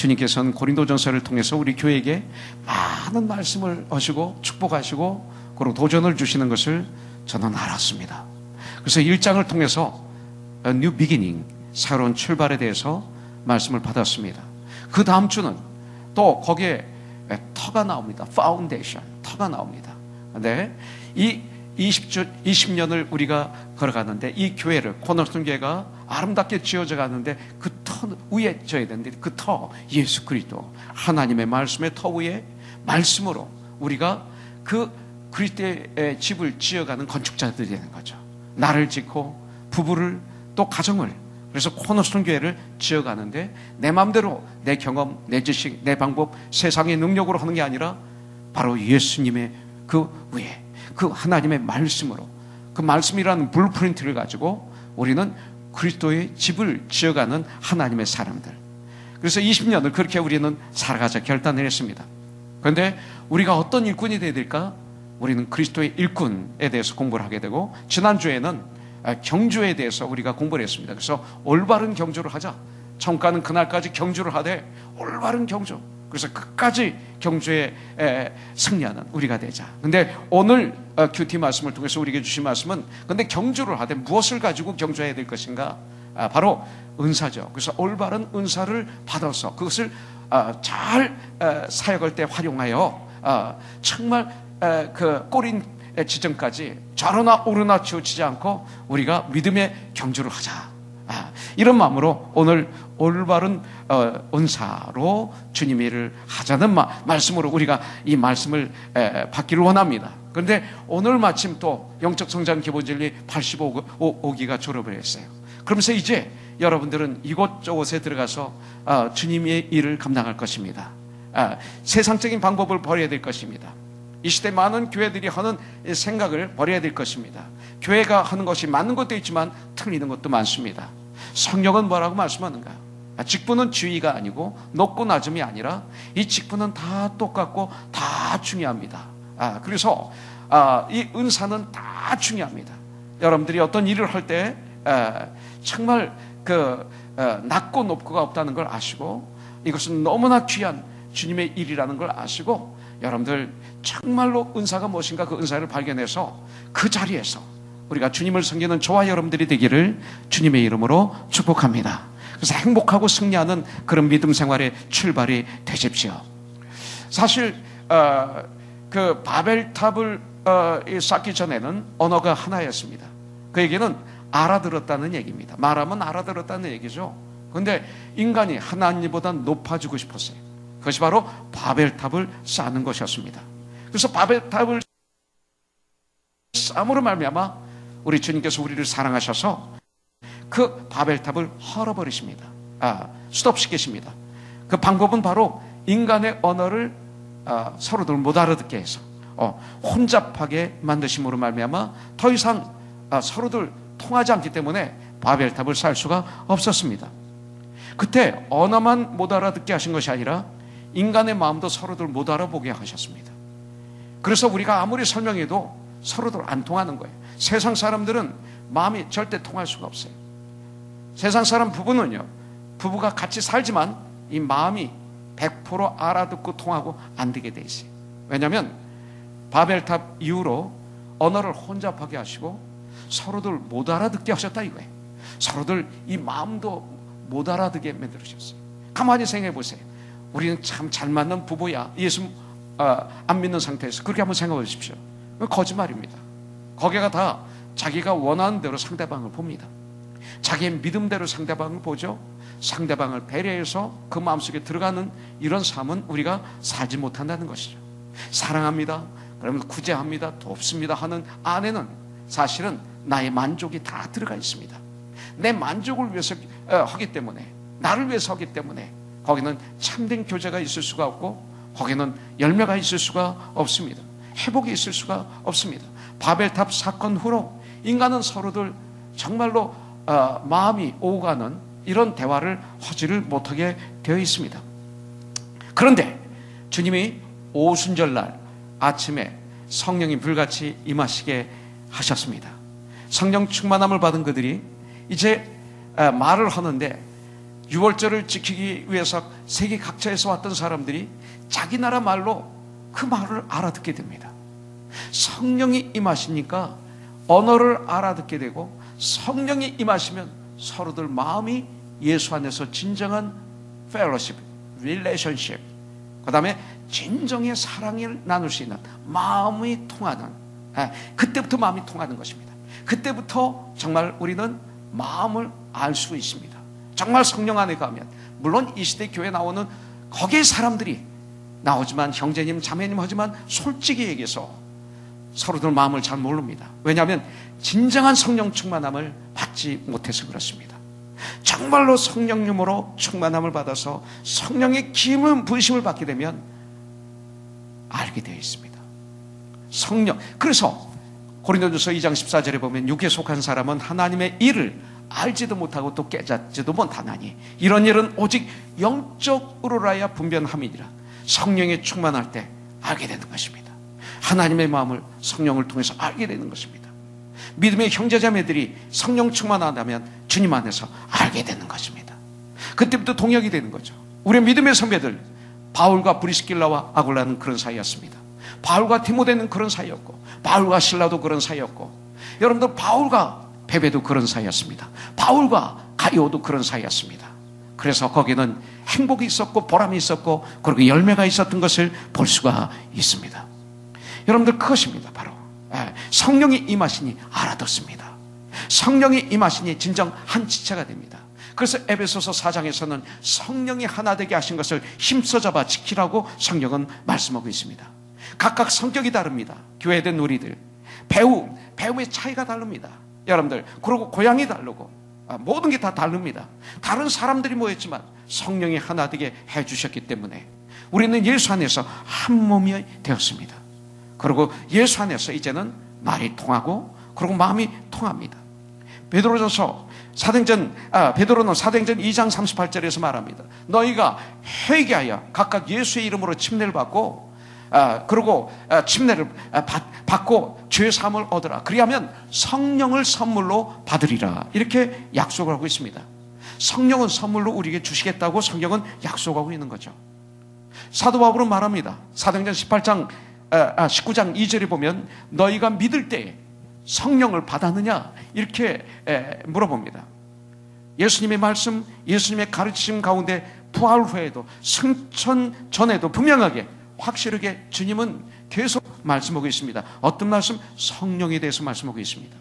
주님께서는 고린도전서를 통해서 우리 교회에게 많은 말씀을 하시고 축복하시고 그리고 도전을 주시는 것을 저는 알았습니다. 그래서 1장을 통해서 New Beginning, 새로운 출발에 대해서 말씀을 받았습니다. 그 다음 주는 또 거기에 터가 나옵니다. Foundation, 터가 나옵니다. 근데 이 20년을 우리가 걸어가는데 이 교회를, 코너스톤 교회가 아름답게 지어져 가는데 그 터 위에 져야 되는데 그 터, 예수 그리스도, 하나님의 말씀의 터 위에 말씀으로 우리가 그 그리스도의 집을 지어가는 건축자들이 되는 거죠. 나를 짓고 부부를 또 가정을, 그래서 코너스톤 교회를 지어가는데 내 마음대로 내 경험, 내 지식, 내 방법, 세상의 능력으로 하는 게 아니라 바로 예수님의 그 위에 그 하나님의 말씀으로, 그 말씀이라는 블루프린트를 가지고 우리는 그리스도의 집을 지어가는 하나님의 사람들. 그래서 20년을 그렇게 우리는 살아가자 결단을 했습니다. 그런데 우리가 어떤 일꾼이 되어야 될까? 우리는 그리스도의 일꾼에 대해서 공부를 하게 되고, 지난주에는 경주에 대해서 우리가 공부를 했습니다. 그래서 올바른 경주를 하자. 청가는 그날까지 경주를 하되 올바른 경주, 그래서 끝까지 경주에 승리하는 우리가 되자. 근데 오늘 큐티 말씀을 통해서 우리에게 주신 말씀은, 근데 경주를 하되 무엇을 가지고 경주해야 될 것인가? 바로 은사죠. 그래서 올바른 은사를 받아서 그것을 잘 사역할 때 활용하여 정말 그 꼬린 지점까지 좌로나 오르나 치우치지 않고 우리가 믿음의 경주를 하자. 이런 마음으로 오늘 올바른 은사로 주님의 일을 하자는 말씀으로 우리가 이 말씀을 받기를 원합니다. 그런데 오늘 마침 또 영적 성장 기본진리 85기가 졸업을 했어요. 그러면서 이제 여러분들은 이곳저곳에 들어가서 주님의 일을 감당할 것입니다. 세상적인 방법을 버려야 될 것입니다. 이 시대 많은 교회들이 하는 생각을 버려야 될 것입니다. 교회가 하는 것이 맞는 것도 있지만 틀리는 것도 많습니다. 성령은 뭐라고 말씀하는가요? 직분은 지위가 아니고 높고 낮음이 아니라 이 직분은 다 똑같고 다 중요합니다. 그래서 이 은사는 다 중요합니다. 여러분들이 어떤 일을 할 때 정말 낮고 높고가 없다는 걸 아시고, 이것은 너무나 귀한 주님의 일이라는 걸 아시고, 여러분들 정말로 은사가 무엇인가 그 은사를 발견해서 그 자리에서 우리가 주님을 섬기는 저와 여러분들이 되기를 주님의 이름으로 축복합니다. 그래서 행복하고 승리하는 그런 믿음 생활의 출발이 되십시오. 사실 그 바벨탑을 쌓기 전에는 언어가 하나였습니다. 그 얘기는 알아들었다는 얘기입니다. 말하면 알아들었다는 얘기죠. 그런데 인간이 하나님보다 높아지고 싶었어요. 그것이 바로 바벨탑을 쌓는 것이었습니다. 그래서 바벨탑을 쌓음으로 말미암아 우리 주님께서 우리를 사랑하셔서 그 바벨탑을 헐어버리십니다. 스톱시키십니다. 그 방법은 바로 인간의 언어를 서로들 못 알아듣게 해서 혼잡하게 만드심으로 말미암아 더 이상 서로들 통하지 않기 때문에 바벨탑을 쌓을 수가 없었습니다. 그때 언어만 못 알아듣게 하신 것이 아니라 인간의 마음도 서로들 못 알아보게 하셨습니다. 그래서 우리가 아무리 설명해도 서로들 안 통하는 거예요. 세상 사람들은 마음이 절대 통할 수가 없어요. 세상 사람 부부는요, 부부가 같이 살지만 이 마음이 100% 알아듣고 통하고 안 되게 돼 있어요. 왜냐하면 바벨탑 이후로 언어를 혼잡하게 하시고 서로들 못 알아듣게 하셨다 이거예요. 서로들 이 마음도 못 알아듣게 만들으셨어요. 가만히 생각해 보세요. 우리는 참 잘 맞는 부부야. 예수 안 믿는 상태에서 그렇게 한번 생각해 보십시오. 거짓말입니다. 거기가 다 자기가 원하는 대로 상대방을 봅니다. 자기의 믿음대로 상대방을 보죠. 상대방을 배려해서 그 마음속에 들어가는 이런 삶은 우리가 살지 못한다는 것이죠. 사랑합니다, 그러면 구제합니다, 돕습니다 하는 안에는 사실은 나의 만족이 다 들어가 있습니다. 내 만족을 위해서 하기 때문에, 나를 위해서 하기 때문에 거기는 참된 교제가 있을 수가 없고, 거기는 열매가 있을 수가 없습니다. 회복이 있을 수가 없습니다. 바벨탑 사건 후로 인간은 서로들 정말로 마음이 오가는 이런 대화를 하지를 못하게 되어 있습니다. 그런데 주님이 오순절날 아침에 성령이 불같이 임하시게 하셨습니다. 성령 충만함을 받은 그들이 이제 말을 하는데 유월절을 지키기 위해서 세계 각처에서 왔던 사람들이 자기 나라 말로 그 말을 알아듣게 됩니다. 성령이 임하시니까 언어를 알아듣게 되고, 성령이 임하시면 서로들 마음이 예수 안에서 진정한 fellowship, relationship, 그 다음에 진정의 사랑을 나눌 수 있는 마음이 통하는, 그때부터 마음이 통하는 것입니다. 그때부터 정말 우리는 마음을 알 수 있습니다. 정말 성령 안에 가면, 물론 이 시대 교회 나오는 거기에 사람들이 나오지만, 형제님 자매님 하지만 솔직히 얘기해서 서로들 마음을 잘 모릅니다. 왜냐하면 진정한 성령 충만함을 받지 못해서 그렇습니다. 정말로 성령님으로 충만함을 받아서 성령의 기름 부으심을 받게 되면 알게 되어 있습니다. 성령. 그래서 고린도전서 2장 14절에 보면 육에 속한 사람은 하나님의 일을 알지도 못하고 또 깨닫지도 못하나니 이런 일은 오직 영적으로라야 분별함이니라. 성령에 충만할 때 알게 되는 것입니다. 하나님의 마음을 성령을 통해서 알게 되는 것입니다. 믿음의 형제자매들이 성령 충만하다면 주님 안에서 알게 되는 것입니다. 그때부터 동역이 되는 거죠. 우리 믿음의 선배들, 바울과 브리스길라와 아굴라는 그런 사이였습니다. 바울과 디모데는 그런 사이였고, 바울과 실라도 그런 사이였고, 여러분들 바울과 베베도 그런 사이였습니다. 바울과 가이오도 그런 사이였습니다. 그래서 거기는 행복이 있었고 보람이 있었고 그리고 열매가 있었던 것을 볼 수가 있습니다. 여러분들 그것입니다. 바로 성령이 임하시니 알아듣습니다. 성령이 임하시니 진정 한 지체가 됩니다. 그래서 에베소서 4장에서는 성령이 하나 되게 하신 것을 힘써 잡아 지키라고 성령은 말씀하고 있습니다. 각각 성격이 다릅니다. 교회된 우리들 배움의 차이가 다릅니다. 여러분들, 그리고 고향이 다르고 모든 게 다 다릅니다. 다른 사람들이 모였지만 성령이 하나 되게 해주셨기 때문에 우리는 예수 안에서 한 몸이 되었습니다. 그리고 예수 안에서 이제는 말이 통하고 그리고 마음이 통합니다. 베드로는 사도행전 2장 38절에서 말합니다. 너희가 회개하여 각각 예수의 이름으로 침례를 받고 그리고 침례를 받고 죄 사함을 얻으라. 그리하면 성령을 선물로 받으리라. 이렇게 약속을 하고 있습니다. 성령은 선물로 우리에게 주시겠다고 성령은 약속하고 있는 거죠. 사도 바울은 말합니다. 사도행전 19장 2절에 보면 너희가 믿을 때에 성령을 받았느냐 이렇게 물어봅니다. 예수님의 말씀, 예수님의 가르치심 가운데 부활 후에도 승천 전에도 분명하게 확실하게 주님은 계속 말씀하고 있습니다. 어떤 말씀? 성령에 대해서 말씀하고 있습니다.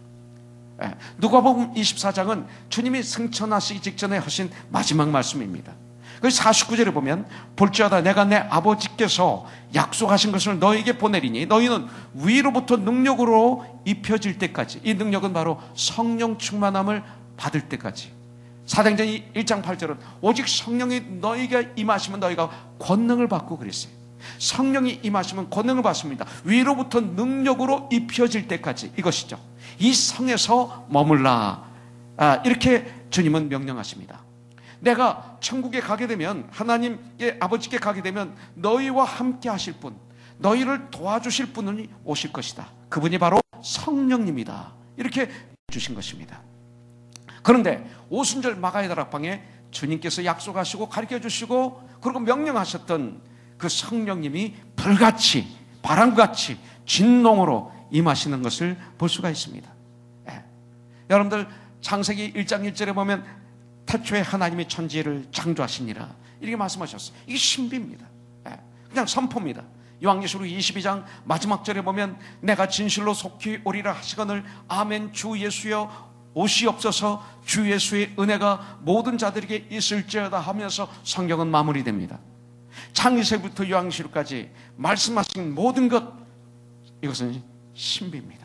누가복음 24장은 주님이 승천하시기 직전에 하신 마지막 말씀입니다. 그래서 49절에 보면 볼지어다 내가 내 아버지께서 약속하신 것을 너에게 보내리니 너희는 위로부터 능력으로 입혀질 때까지, 이 능력은 바로 성령 충만함을 받을 때까지. 사도행전 1장 8절은 오직 성령이 너희가 임하시면 너희가 권능을 받고 그랬어요. 성령이 임하시면 권능을 받습니다. 위로부터 능력으로 입혀질 때까지, 이것이죠. 이 성에서 머물라, 이렇게 주님은 명령하십니다. 내가 천국에 가게 되면, 하나님의 아버지께 가게 되면 너희와 함께 하실 분, 너희를 도와주실 분이 오실 것이다. 그분이 바로 성령님이다. 이렇게 주신 것입니다. 그런데 오순절 마가의 다락방에 주님께서 약속하시고 가르쳐 주시고 그리고 명령하셨던 그 성령님이 불같이, 바람같이 진동으로 임하시는 것을 볼 수가 있습니다. 여러분들 창세기 1장 1절에 보면 태초에 하나님이 천지를 창조하시니라 이렇게 말씀하셨어요. 이게 신비입니다. 그냥 선포입니다. 요한계시록 22장 마지막 절에 보면 내가 진실로 속히 오리라 하시거늘 아멘 주 예수여 오시옵소서 주 예수의 은혜가 모든 자들에게 있을지어다 하면서 성경은 마무리됩니다. 창세기부터 요한계시록까지 말씀하신 모든 것, 이것은 신비입니다.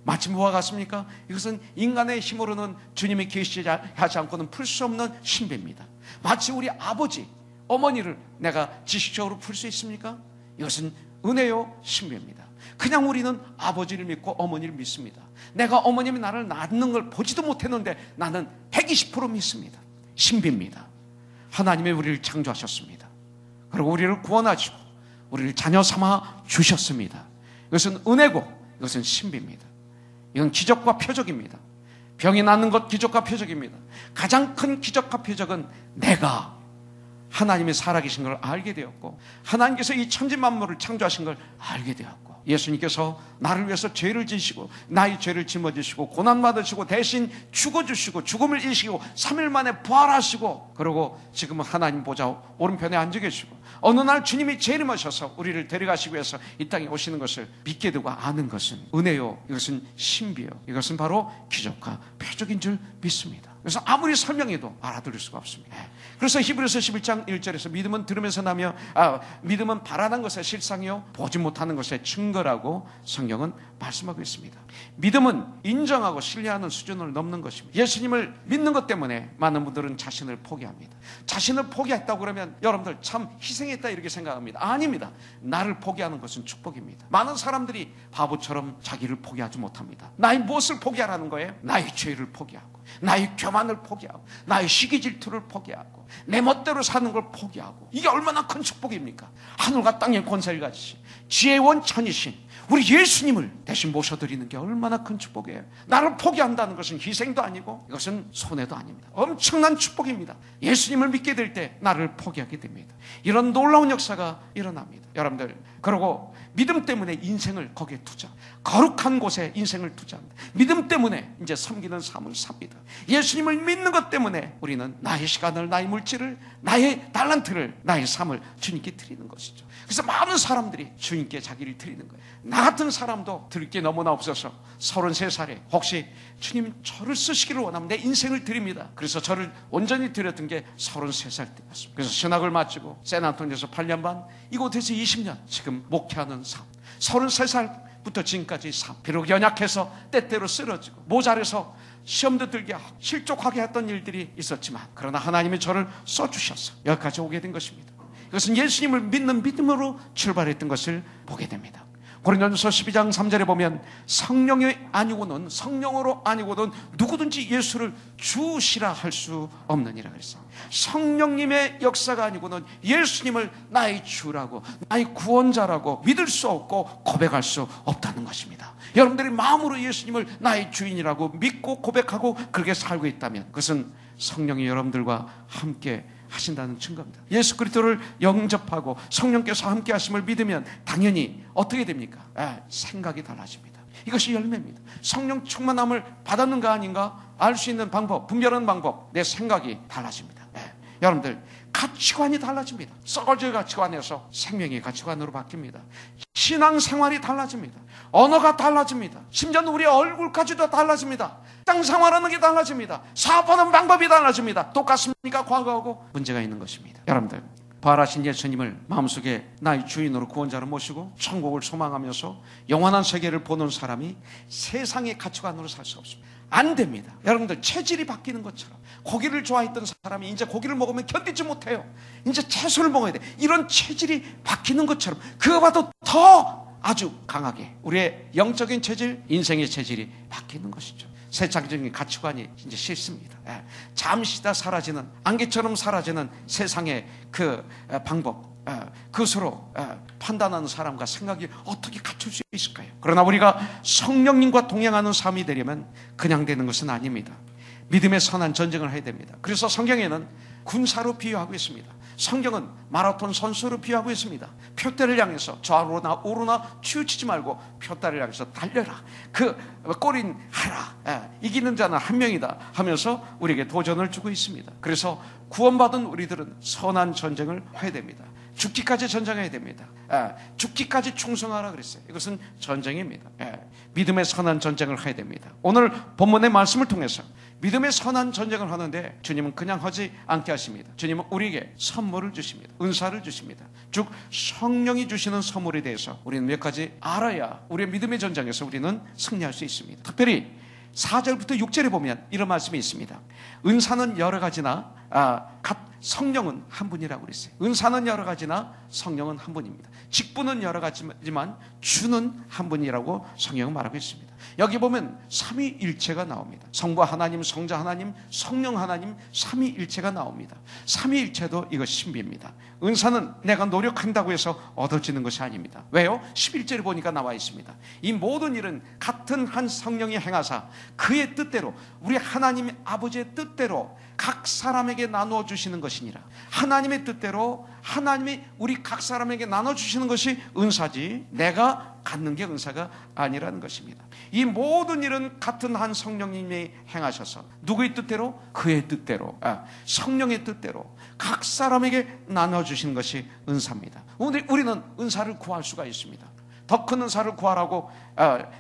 마치 뭐와 같습니까? 이것은 인간의 힘으로는 주님이 계시하지 않고는 풀 수 없는 신비입니다. 마치 우리 아버지, 어머니를 내가 지식적으로 풀 수 있습니까? 이것은 은혜요 신비입니다. 그냥 우리는 아버지를 믿고 어머니를 믿습니다. 내가 어머님이 나를 낳는 걸 보지도 못했는데 나는 120% 믿습니다. 신비입니다. 하나님이 우리를 창조하셨습니다. 그리고 우리를 구원하시고 우리를 자녀 삼아 주셨습니다. 이것은 은혜고 이것은 신비입니다. 이건 기적과 표적입니다. 병이 낫는 것 기적과 표적입니다. 가장 큰 기적과 표적은 내가 하나님의 살아계신 걸 알게 되었고, 하나님께서 이 천지 만물을 창조하신 걸 알게 되었고, 예수님께서 나를 위해서 죄를 지시고 나의 죄를 짊어지시고 고난 받으시고 대신 죽어주시고 죽음을 이기시고 3일 만에 부활하시고, 그리고 지금은 하나님 보좌 오른편에 앉아 계시고, 어느 날 주님이 재림하셔서 우리를 데려가시기 위해서 이 땅에 오시는 것을 믿게 되고 아는 것은 은혜요, 이것은 신비요, 이것은 바로 기적과 표적인 줄 믿습니다. 그래서 아무리 설명해도 알아들을 수가 없습니다. 그래서 히브리서 11장 1절에서 믿음은 들으면서 나며 믿음은 바라는 것의 실상이요 보지 못하는 것의 증거라고 성경은 말씀하고 있습니다. 믿음은 인정하고 신뢰하는 수준을 넘는 것입니다. 예수님을 믿는 것 때문에 많은 분들은 자신을 포기합니다. 자신을 포기했다고 그러면 여러분들 참 희생했다 이렇게 생각합니다. 아닙니다. 나를 포기하는 것은 축복입니다. 많은 사람들이 바보처럼 자기를 포기하지 못합니다. 나의 무엇을 포기하라는 거예요? 나의 죄를 포기하고, 나의 교만을 포기하고, 나의 시기 질투를 포기하고, 내 멋대로 사는 걸 포기하고. 이게 얼마나 큰 축복입니까? 하늘과 땅의 권세를 가지신 지혜의 원천이신 우리 예수님을 대신 모셔드리는 게 얼마나 큰 축복이에요. 나를 포기한다는 것은 희생도 아니고 이것은 손해도 아닙니다. 엄청난 축복입니다. 예수님을 믿게 될 때 나를 포기하게 됩니다. 이런 놀라운 역사가 일어납니다. 여러분들, 그리고 믿음 때문에 인생을 거기에 투자, 거룩한 곳에 인생을 투자합니다. 믿음 때문에 이제 섬기는 삶을 삽니다. 예수님을 믿는 것 때문에 우리는 나의 시간을, 나의 물질을, 나의 달란트를, 나의 삶을 주님께 드리는 것이죠. 그래서 많은 사람들이 주님께 자기를 드리는 거예요. 나 같은 사람도 드릴 게 너무나 없어서 33살에 혹시 주님 저를 쓰시기를 원하면 내 인생을 드립니다. 그래서 저를 온전히 드렸던 게 33살 때였습니다. 그래서 신학을 마치고 샌안토니에서 8년 반, 이곳에서 20년 지금 목회하는 삶, 33살부터 지금까지 삶, 비록 연약해서 때때로 쓰러지고 모자라서 시험도 들게 하고 실족하게 했던 일들이 있었지만, 그러나 하나님이 저를 써주셔서 여기까지 오게 된 것입니다. 이것은 예수님을 믿는 믿음으로 출발했던 것을 보게 됩니다. 고린도전서 12장 3절에 보면 성령이 아니고는, 성령으로 아니고는 누구든지 예수를 주시라 할 수 없느니라 그랬어요. 성령님의 역사가 아니고는 예수님을 나의 주라고, 나의 구원자라고 믿을 수 없고 고백할 수 없다는 것입니다. 여러분들이 마음으로 예수님을 나의 주인이라고 믿고 고백하고 그렇게 살고 있다면 그것은 성령이 여러분들과 함께 하신다는 증거입니다. 예수 그리스도를 영접하고 성령께서 함께 하심을 믿으면 당연히 어떻게 됩니까? 생각이 달라집니다. 이것이 열매입니다. 성령 충만함을 받았는가 아닌가 알 수 있는 방법, 분별하는 방법, 내 생각이 달라집니다. 여러분들, 가치관이 달라집니다. 썩어질 가치관에서 생명의 가치관으로 바뀝니다. 신앙생활이 달라집니다. 언어가 달라집니다. 심지어 우리의 얼굴까지도 달라집니다. 땅 생활하는 게 달라집니다. 사업하는 방법이 달라집니다. 똑같습니까? 과거하고 문제가 있는 것입니다. 여러분들, 부활하신 예수님을 마음속에 나의 주인으로 구원자로 모시고 천국을 소망하면서 영원한 세계를 보는 사람이 세상의 가치관으로 살 수 없습니다. 안 됩니다. 여러분들, 체질이 바뀌는 것처럼 고기를 좋아했던 사람이 이제 고기를 먹으면 견디지 못해요. 이제 채소를 먹어야 돼. 이런 체질이 바뀌는 것처럼 그거보다 더 아주 강하게 우리의 영적인 체질, 인생의 체질이 바뀌는 것이죠. 세상적인 가치관이 이제 싫습니다. 잠시다 사라지는, 안개처럼 사라지는 세상의 그 방법, 그것으로 판단하는 사람과 생각이 어떻게 갖출 수 있을까요? 그러나 우리가 성령님과 동행하는 삶이 되려면 그냥 되는 것은 아닙니다. 믿음의 선한 전쟁을 해야 됩니다. 그래서 성경에는 군사로 비유하고 있습니다. 성경은 마라톤 선수로 비유하고 있습니다. 표대를 향해서 좌우로나 우로나 치우치지 말고 표대를 향해서 달려라. 그 골인 하라. 이기는 자는 한 명이다 하면서 우리에게 도전을 주고 있습니다. 그래서 구원받은 우리들은 선한 전쟁을 해야 됩니다. 죽기까지 전쟁해야 됩니다. 죽기까지 충성하라 그랬어요. 이것은 전쟁입니다. 믿음의 선한 전쟁을 해야 됩니다. 오늘 본문의 말씀을 통해서 믿음의 선한 전쟁을 하는데 주님은 그냥 하지 않게 하십니다. 주님은 우리에게 선물을 주십니다. 은사를 주십니다. 즉 성령이 주시는 선물에 대해서 우리는 몇 가지 알아야 우리의 믿음의 전쟁에서 우리는 승리할 수 있습니다. 특별히 4절부터 6절에 보면 이런 말씀이 있습니다. 은사는 여러 가지나 성령은 한 분이라고 그랬어요. 은사는 여러 가지나 성령은 한 분입니다. 직분은 여러 가지지만 주는 한 분이라고 성경은 말하고 있습니다. 여기 보면 삼위일체가 나옵니다. 성부 하나님, 성자 하나님, 성령 하나님, 삼위일체가 나옵니다. 삼위일체도 이거 신비입니다. 은사는 내가 노력한다고 해서 얻어지는 것이 아닙니다. 왜요? 11절에 보니까 나와 있습니다. 이 모든 일은 같은 한 성령이 행하사 그의 뜻대로, 우리 하나님 아버지의 뜻대로 각 사람에게 나누어 주시는 것이니라. 하나님의 뜻대로 하나님이 우리 각 사람에게 나눠주시는 것이 은사지 내가 갖는 게 은사가 아니라는 것입니다. 이 모든 일은 같은 한 성령님이 행하셔서 누구의 뜻대로? 그의 뜻대로, 성령의 뜻대로 각 사람에게 나눠주시는 것이 은사입니다. 우리는 은사를 구할 수가 있습니다. 더 큰 은사를 구하라고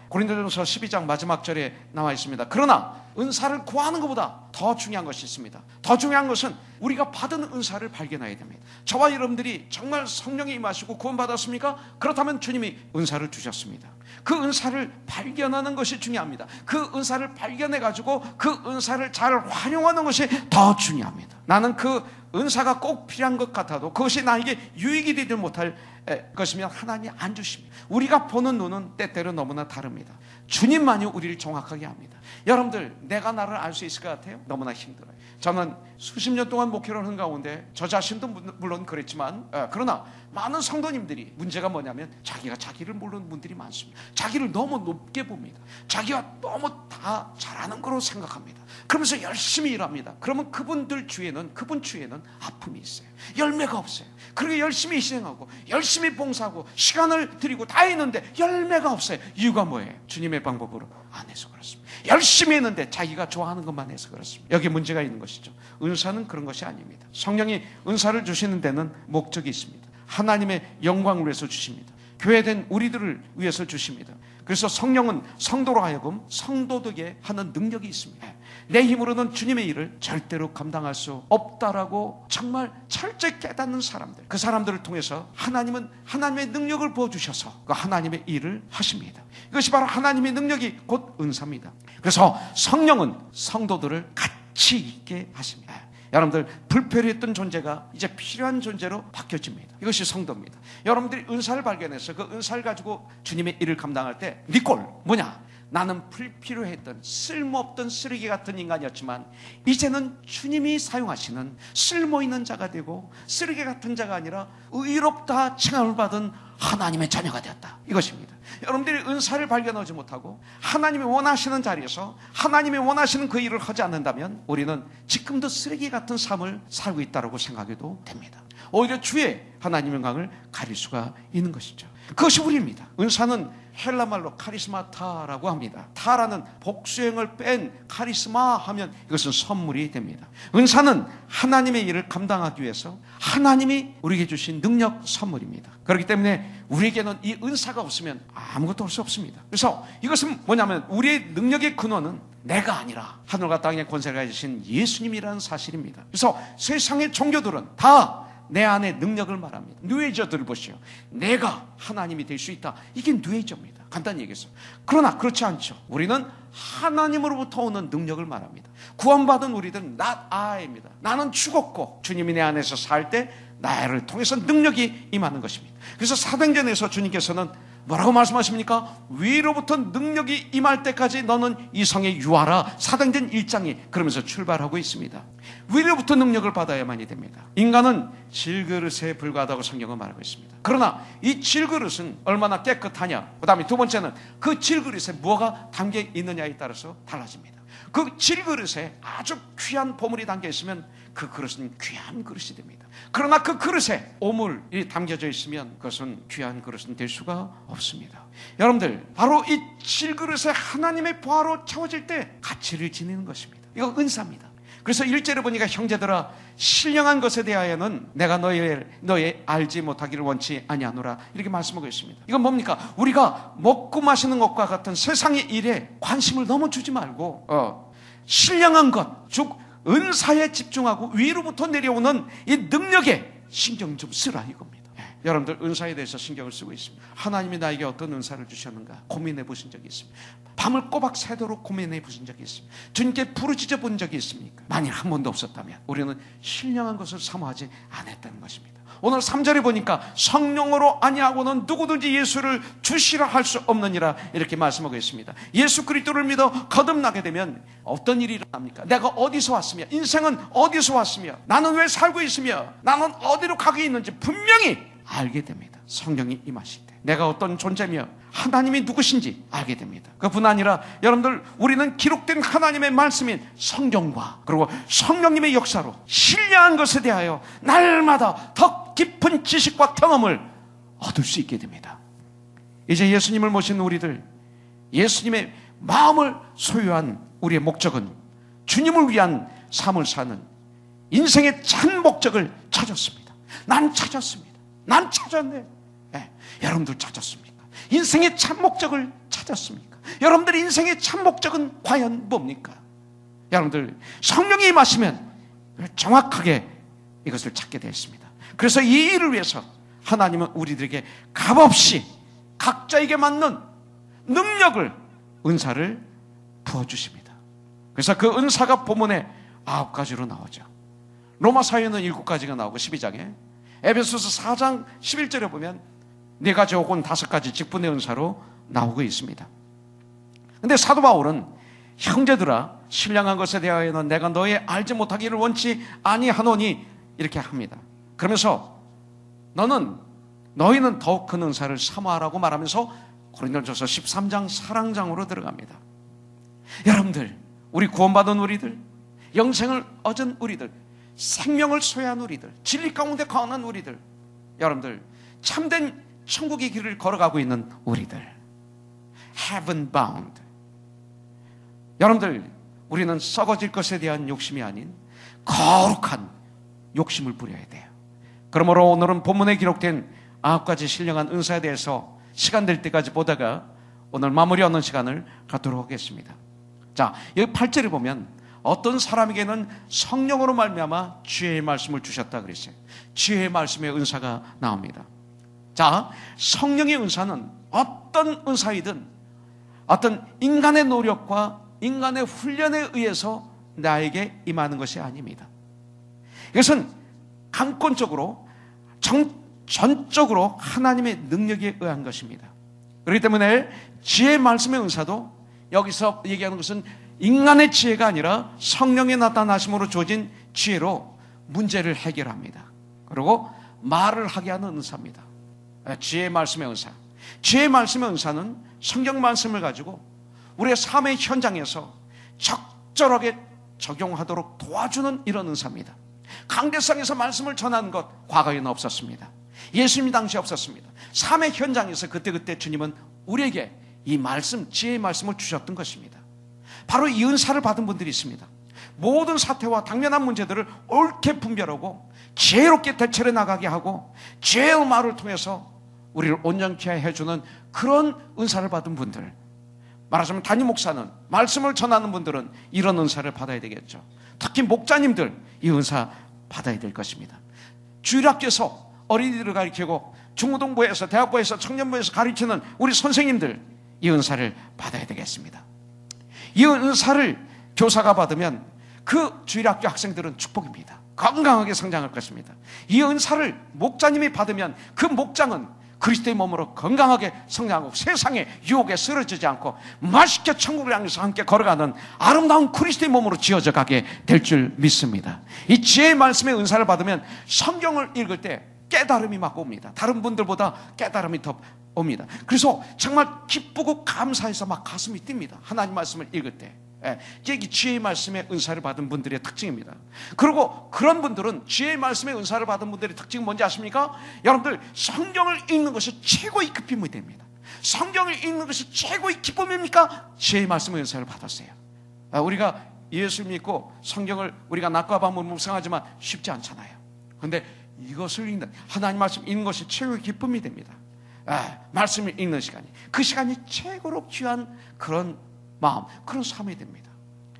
고린도전서 12장 마지막 절에 나와 있습니다. 그러나 은사를 구하는 것보다 더 중요한 것이 있습니다. 더 중요한 것은 우리가 받은 은사를 발견해야 됩니다. 저와 여러분들이 정말 성령이 임하시고 구원받았습니까? 그렇다면 주님이 은사를 주셨습니다. 그 은사를 발견하는 것이 중요합니다. 그 은사를 발견해가지고 그 은사를 잘 활용하는 것이 더 중요합니다. 나는 그 은사가 꼭 필요한 것 같아도 그것이 나에게 유익이 되지 못할 것이면 하나님이 안 주십니다. 우리가 보는 눈은 때때로 너무나 다릅니다. 주님만이 우리를 정확하게 합니다. 여러분들, 내가 나를 알 수 있을 것 같아요? 너무나 힘들어요. 저는 수십 년 동안 목회를 하는 가운데 저 자신도 물론 그랬지만 그러나 많은 성도님들이 문제가 뭐냐면 자기가 자기를 모르는 분들이 많습니다. 자기를 너무 높게 봅니다. 자기가 너무 다 잘하는 거로 생각합니다. 그러면서 열심히 일합니다. 그러면 그분 주에는 아픔이 있어요. 열매가 없어요. 그렇게 열심히 희생하고 열심히 봉사하고 시간을 드리고 다 했는데 열매가 없어요. 이유가 뭐예요? 주님의 방법으로 안 해서 그렇습니다. 열심히 했는데 자기가 좋아하는 것만 해서 그렇습니다. 여기 문제가 있는 것이죠. 은사는 그런 것이 아닙니다. 성령이 은사를 주시는 데는 목적이 있습니다. 하나님의 영광을 위해서 주십니다. 교회된 우리들을 위해서 주십니다. 그래서 성령은 성도로 하여금 성도되게 하는 능력이 있습니다. 내 힘으로는 주님의 일을 절대로 감당할 수 없다라고 정말 철저히 깨닫는 사람들, 그 사람들을 통해서 하나님은 하나님의 능력을 부어주셔서 그 하나님의 일을 하십니다. 이것이 바로 하나님의 능력이 곧 은사입니다. 그래서 성령은 성도들을 같이 있게 하십니다. 여러분들, 불필요했던 존재가 이제 필요한 존재로 바뀌어집니다. 이것이 성도입니다. 여러분들이 은사를 발견해서 그 은사를 가지고 주님의 일을 감당할 때 네 꼴 뭐냐? 나는 불필요했던 쓸모없던 쓰레기 같은 인간이었지만 이제는 주님이 사용하시는 쓸모있는 자가 되고 쓰레기 같은 자가 아니라 의롭다 칭함을 받은 하나님의 자녀가 되었다. 이것입니다. 여러분들이 은사를 발견하지 못하고 하나님이 원하시는 자리에서 하나님이 원하시는 그 일을 하지 않는다면 우리는 지금도 쓰레기 같은 삶을 살고 있다고 생각해도 됩니다. 오히려 주의 하나님의 영광을 가릴 수가 있는 것이죠. 그것이 우리입니다. 은사는 헬라말로 카리스마타라고 합니다. 타라는 복수형을 뺀 카리스마 하면 이것은 선물이 됩니다. 은사는 하나님의 일을 감당하기 위해서 하나님이 우리에게 주신 능력 선물입니다. 그렇기 때문에 우리에게는 이 은사가 없으면 아무것도 할 수 없습니다. 그래서 이것은 뭐냐면 우리의 능력의 근원은 내가 아니라 하늘과 땅의 권세를 가지신 예수님이라는 사실입니다. 그래서 세상의 종교들은 다 내 안에 능력을 말합니다. 뉴에이저들을 보시오. 내가 하나님이 될 수 있다. 이게 뉴에이저입니다. 간단히 얘기해서. 그러나 그렇지 않죠. 우리는 하나님으로부터 오는 능력을 말합니다. 구원받은 우리들은 not I입니다. 나는 죽었고 주님이 내 안에서 살 때 나를 통해서 능력이 임하는 것입니다. 그래서 사도행전에서 주님께서는 뭐라고 말씀하십니까? 위로부터 능력이 임할 때까지 너는 이 성에 유하라. 사도행전 1장이 그러면서 출발하고 있습니다. 위로부터 능력을 받아야만이 됩니다. 인간은 질그릇에 불과하다고 성경은 말하고 있습니다. 그러나 이 질그릇은 얼마나 깨끗하냐, 그 다음에 두 번째는 그 질그릇에 뭐가 담겨 있느냐에 따라서 달라집니다. 그 질그릇에 아주 귀한 보물이 담겨 있으면 그 그릇은 귀한 그릇이 됩니다. 그러나 그 그릇에 오물이 담겨져 있으면 그것은 귀한 그릇은 될 수가 없습니다. 여러분들, 바로 이 질그릇에 하나님의 보화로 채워질 때 가치를 지니는 것입니다. 이거 은사입니다. 그래서 1절에 보니까 형제들아 신령한 것에 대하여는 내가 너희 알지 못하기를 원치 아니하노라 이렇게 말씀하고 있습니다. 이건 뭡니까? 우리가 먹고 마시는 것과 같은 세상의 일에 관심을 너무 주지 말고 신령한 것, 즉 은사에 집중하고 위로부터 내려오는 이 능력에 신경 좀 쓰라 이겁니다. 여러분들 은사에 대해서 신경을 쓰고 있습니다. 하나님이 나에게 어떤 은사를 주셨는가 고민해 보신 적이 있습니다. 밤을 꼬박 새도록 고민해 보신 적이 있습니다. 주님께 부르짖어 본 적이 있습니까? 만일 한 번도 없었다면 우리는 신령한 것을 사모하지 않았다는 것입니다. 오늘 3절에 보니까 성령으로 아니하고는 누구든지 예수를 주시라 할 수 없느니라 이렇게 말씀하고 있습니다. 예수 그리스도를 믿어 거듭나게 되면 어떤 일이 일어납니까? 내가 어디서 왔으며 인생은 어디서 왔으며 나는 왜 살고 있으며 나는 어디로 가고 있는지 분명히 알게 됩니다. 성령이 임하실 때 내가 어떤 존재며 하나님이 누구신지 알게 됩니다. 그뿐 아니라 여러분들 우리는 기록된 하나님의 말씀인 성경과 그리고 성령님의 역사로 신령한 것에 대하여 날마다 더 깊은 지식과 경험을 얻을 수 있게 됩니다. 이제 예수님을 모신 우리들, 예수님의 마음을 소유한 우리의 목적은 주님을 위한 삶을 사는 인생의 참 목적을 찾았습니다. 난 찾았습니다. 난 찾았네. 네, 여러분들 찾았습니까? 인생의 참 목적을 찾았습니까? 여러분들의 인생의 참 목적은 과연 뭡니까? 여러분들 성령이 임하시면 정확하게 이것을 찾게 되었습니다. 그래서 이 일을 위해서 하나님은 우리들에게 값없이 각자에게 맞는 능력을, 은사를 부어주십니다. 그래서 그 은사가 본문에 9가지로 나오죠. 로마사에는 7가지가 나오고 12장에, 에베소서 4장 11절에 보면 4가지 혹은 5가지 직분의 은사로 나오고 있습니다. 근데 사도 바울은 형제들아 신령한 것에 대하여는 내가 너희 알지 못하기를 원치 아니하노니 이렇게 합니다. 그러면서 너희는 더욱 큰 은사를 사모하라고 말하면서 고린도전서 13장 사랑장으로 들어갑니다. 여러분들, 우리 구원받은 우리들, 영생을 얻은 우리들, 생명을 소유한 우리들, 진리 가운데 거하는 우리들, 여러분들 참된 천국의 길을 걸어가고 있는 우리들, heaven bound. 여러분들, 우리는 썩어질 것에 대한 욕심이 아닌 거룩한 욕심을 부려야 돼요. 그러므로 오늘은 본문에 기록된 9가지 신령한 은사에 대해서 시간 될 때까지 보다가 오늘 마무리하는 시간을 갖도록 하겠습니다. 자, 여기 8절에 보면 어떤 사람에게는 성령으로 말미암아 지혜의 말씀을 주셨다 그랬어요. 지혜의 말씀의 은사가 나옵니다. 자, 성령의 은사는 어떤 은사이든 어떤 인간의 노력과 인간의 훈련에 의해서 나에게 임하는 것이 아닙니다. 이것은 강권적으로 전적으로 하나님의 능력에 의한 것입니다. 그렇기 때문에 지혜의 말씀의 은사도 여기서 얘기하는 것은 인간의 지혜가 아니라 성령의 나타나심으로 주어진 지혜로 문제를 해결합니다. 그리고 말을 하게 하는 은사입니다. 지혜의 말씀의 은사. 지혜의 말씀의 은사는 성경 말씀을 가지고 우리의 삶의 현장에서 적절하게 적용하도록 도와주는 이런 은사입니다. 강대상에서 말씀을 전하는 것 과거에는 없었습니다. 예수님 당시 없었습니다. 삶의 현장에서 그때그때 주님은 우리에게 이 말씀, 지혜의 말씀을 주셨던 것입니다. 바로 이 은사를 받은 분들이 있습니다. 모든 사태와 당면한 문제들을 옳게 분별하고 지혜롭게 대처해 나가게 하고 지혜의 말을 통해서 우리를 온전케 해주는 그런 은사를 받은 분들, 말하자면 담임 목사는, 말씀을 전하는 분들은 이런 은사를 받아야 되겠죠. 특히 목자님들 이 은사 받아야 될 것입니다. 주일학교에서 어린이들을 가르치고 중고등부에서 대학부에서 청년부에서 가르치는 우리 선생님들 이 은사를 받아야 되겠습니다. 이 은사를 교사가 받으면 그 주일학교 학생들은 축복입니다. 건강하게 성장할 것입니다. 이 은사를 목자님이 받으면 그 목장은 그리스도의 몸으로 건강하게 성장하고 세상의 유혹에 쓰러지지 않고 맛있게 천국을 향해서 함께 걸어가는 아름다운 그리스도의 몸으로 지어져 가게 될 줄 믿습니다. 이 지혜의 말씀의 은사를 받으면 성경을 읽을 때 깨달음이 막 옵니다. 다른 분들보다 깨달음이 더 옵니다. 그래서 정말 기쁘고 감사해서 막 가슴이 뜁니다. 하나님 말씀을 읽을 때. 이게 지혜의 말씀의 은사를 받은 분들의 특징입니다. 그리고 그런 분들은 지혜의 말씀의 은사를 받은 분들의 특징은 뭔지 아십니까? 여러분들, 성경을 읽는 것이 최고의 기쁨이 됩니다. 성경을 읽는 것이 최고의 기쁨입니까? 지혜의 말씀의 은사를 받았어요. 우리가 예수 믿고 성경을 우리가 낮과 밤으로 묵상하지만 쉽지 않잖아요. 그런데 이것을 읽는, 하나님 말씀 읽는 것이 최고의 기쁨이 됩니다. 말씀을 읽는 시간이, 그 시간이 최고로 귀한 그런 마음, 그런 삶이 됩니다.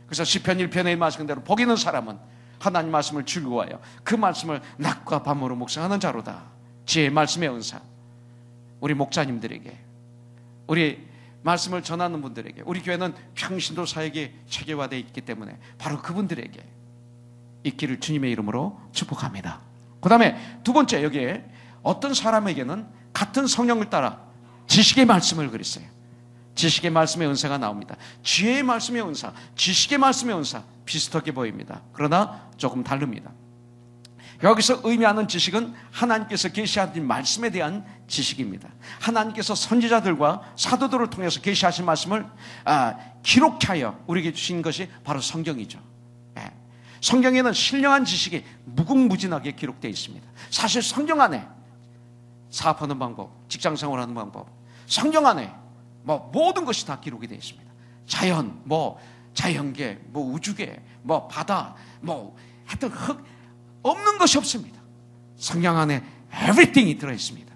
그래서 시편 1편에 말씀한 대로 복 있는 사람은 하나님 말씀을 즐거워하여 그 말씀을 낮과 밤으로 묵상하는 자로다. 지혜의 말씀의 은사, 우리 목자님들에게, 우리 말씀을 전하는 분들에게, 우리 교회는 평신도 사역이 체계화되어 있기 때문에 바로 그분들에게 있기를 주님의 이름으로 축복합니다. 그 다음에 두 번째, 여기에 어떤 사람에게는 같은 성령을 따라 지식의 말씀을 그랬어요. 지식의 말씀의 은사가 나옵니다. 지혜의 말씀의 은사, 지식의 말씀의 은사 비슷하게 보입니다. 그러나 조금 다릅니다. 여기서 의미하는 지식은 하나님께서 계시하신 말씀에 대한 지식입니다. 하나님께서 선지자들과 사도들을 통해서 계시하신 말씀을 기록하여 우리에게 주신 것이 바로 성경이죠. 성경에는 신령한 지식이 무궁무진하게 기록되어 있습니다. 사실 성경 안에 사업하는 방법, 직장생활하는 방법, 성경 안에 모든 것이 다 기록이 되어 있습니다. 자연, 자연계, 우주계, 바다, 하여튼 없는 것이 없습니다. 성경 안에 everything이 들어있습니다.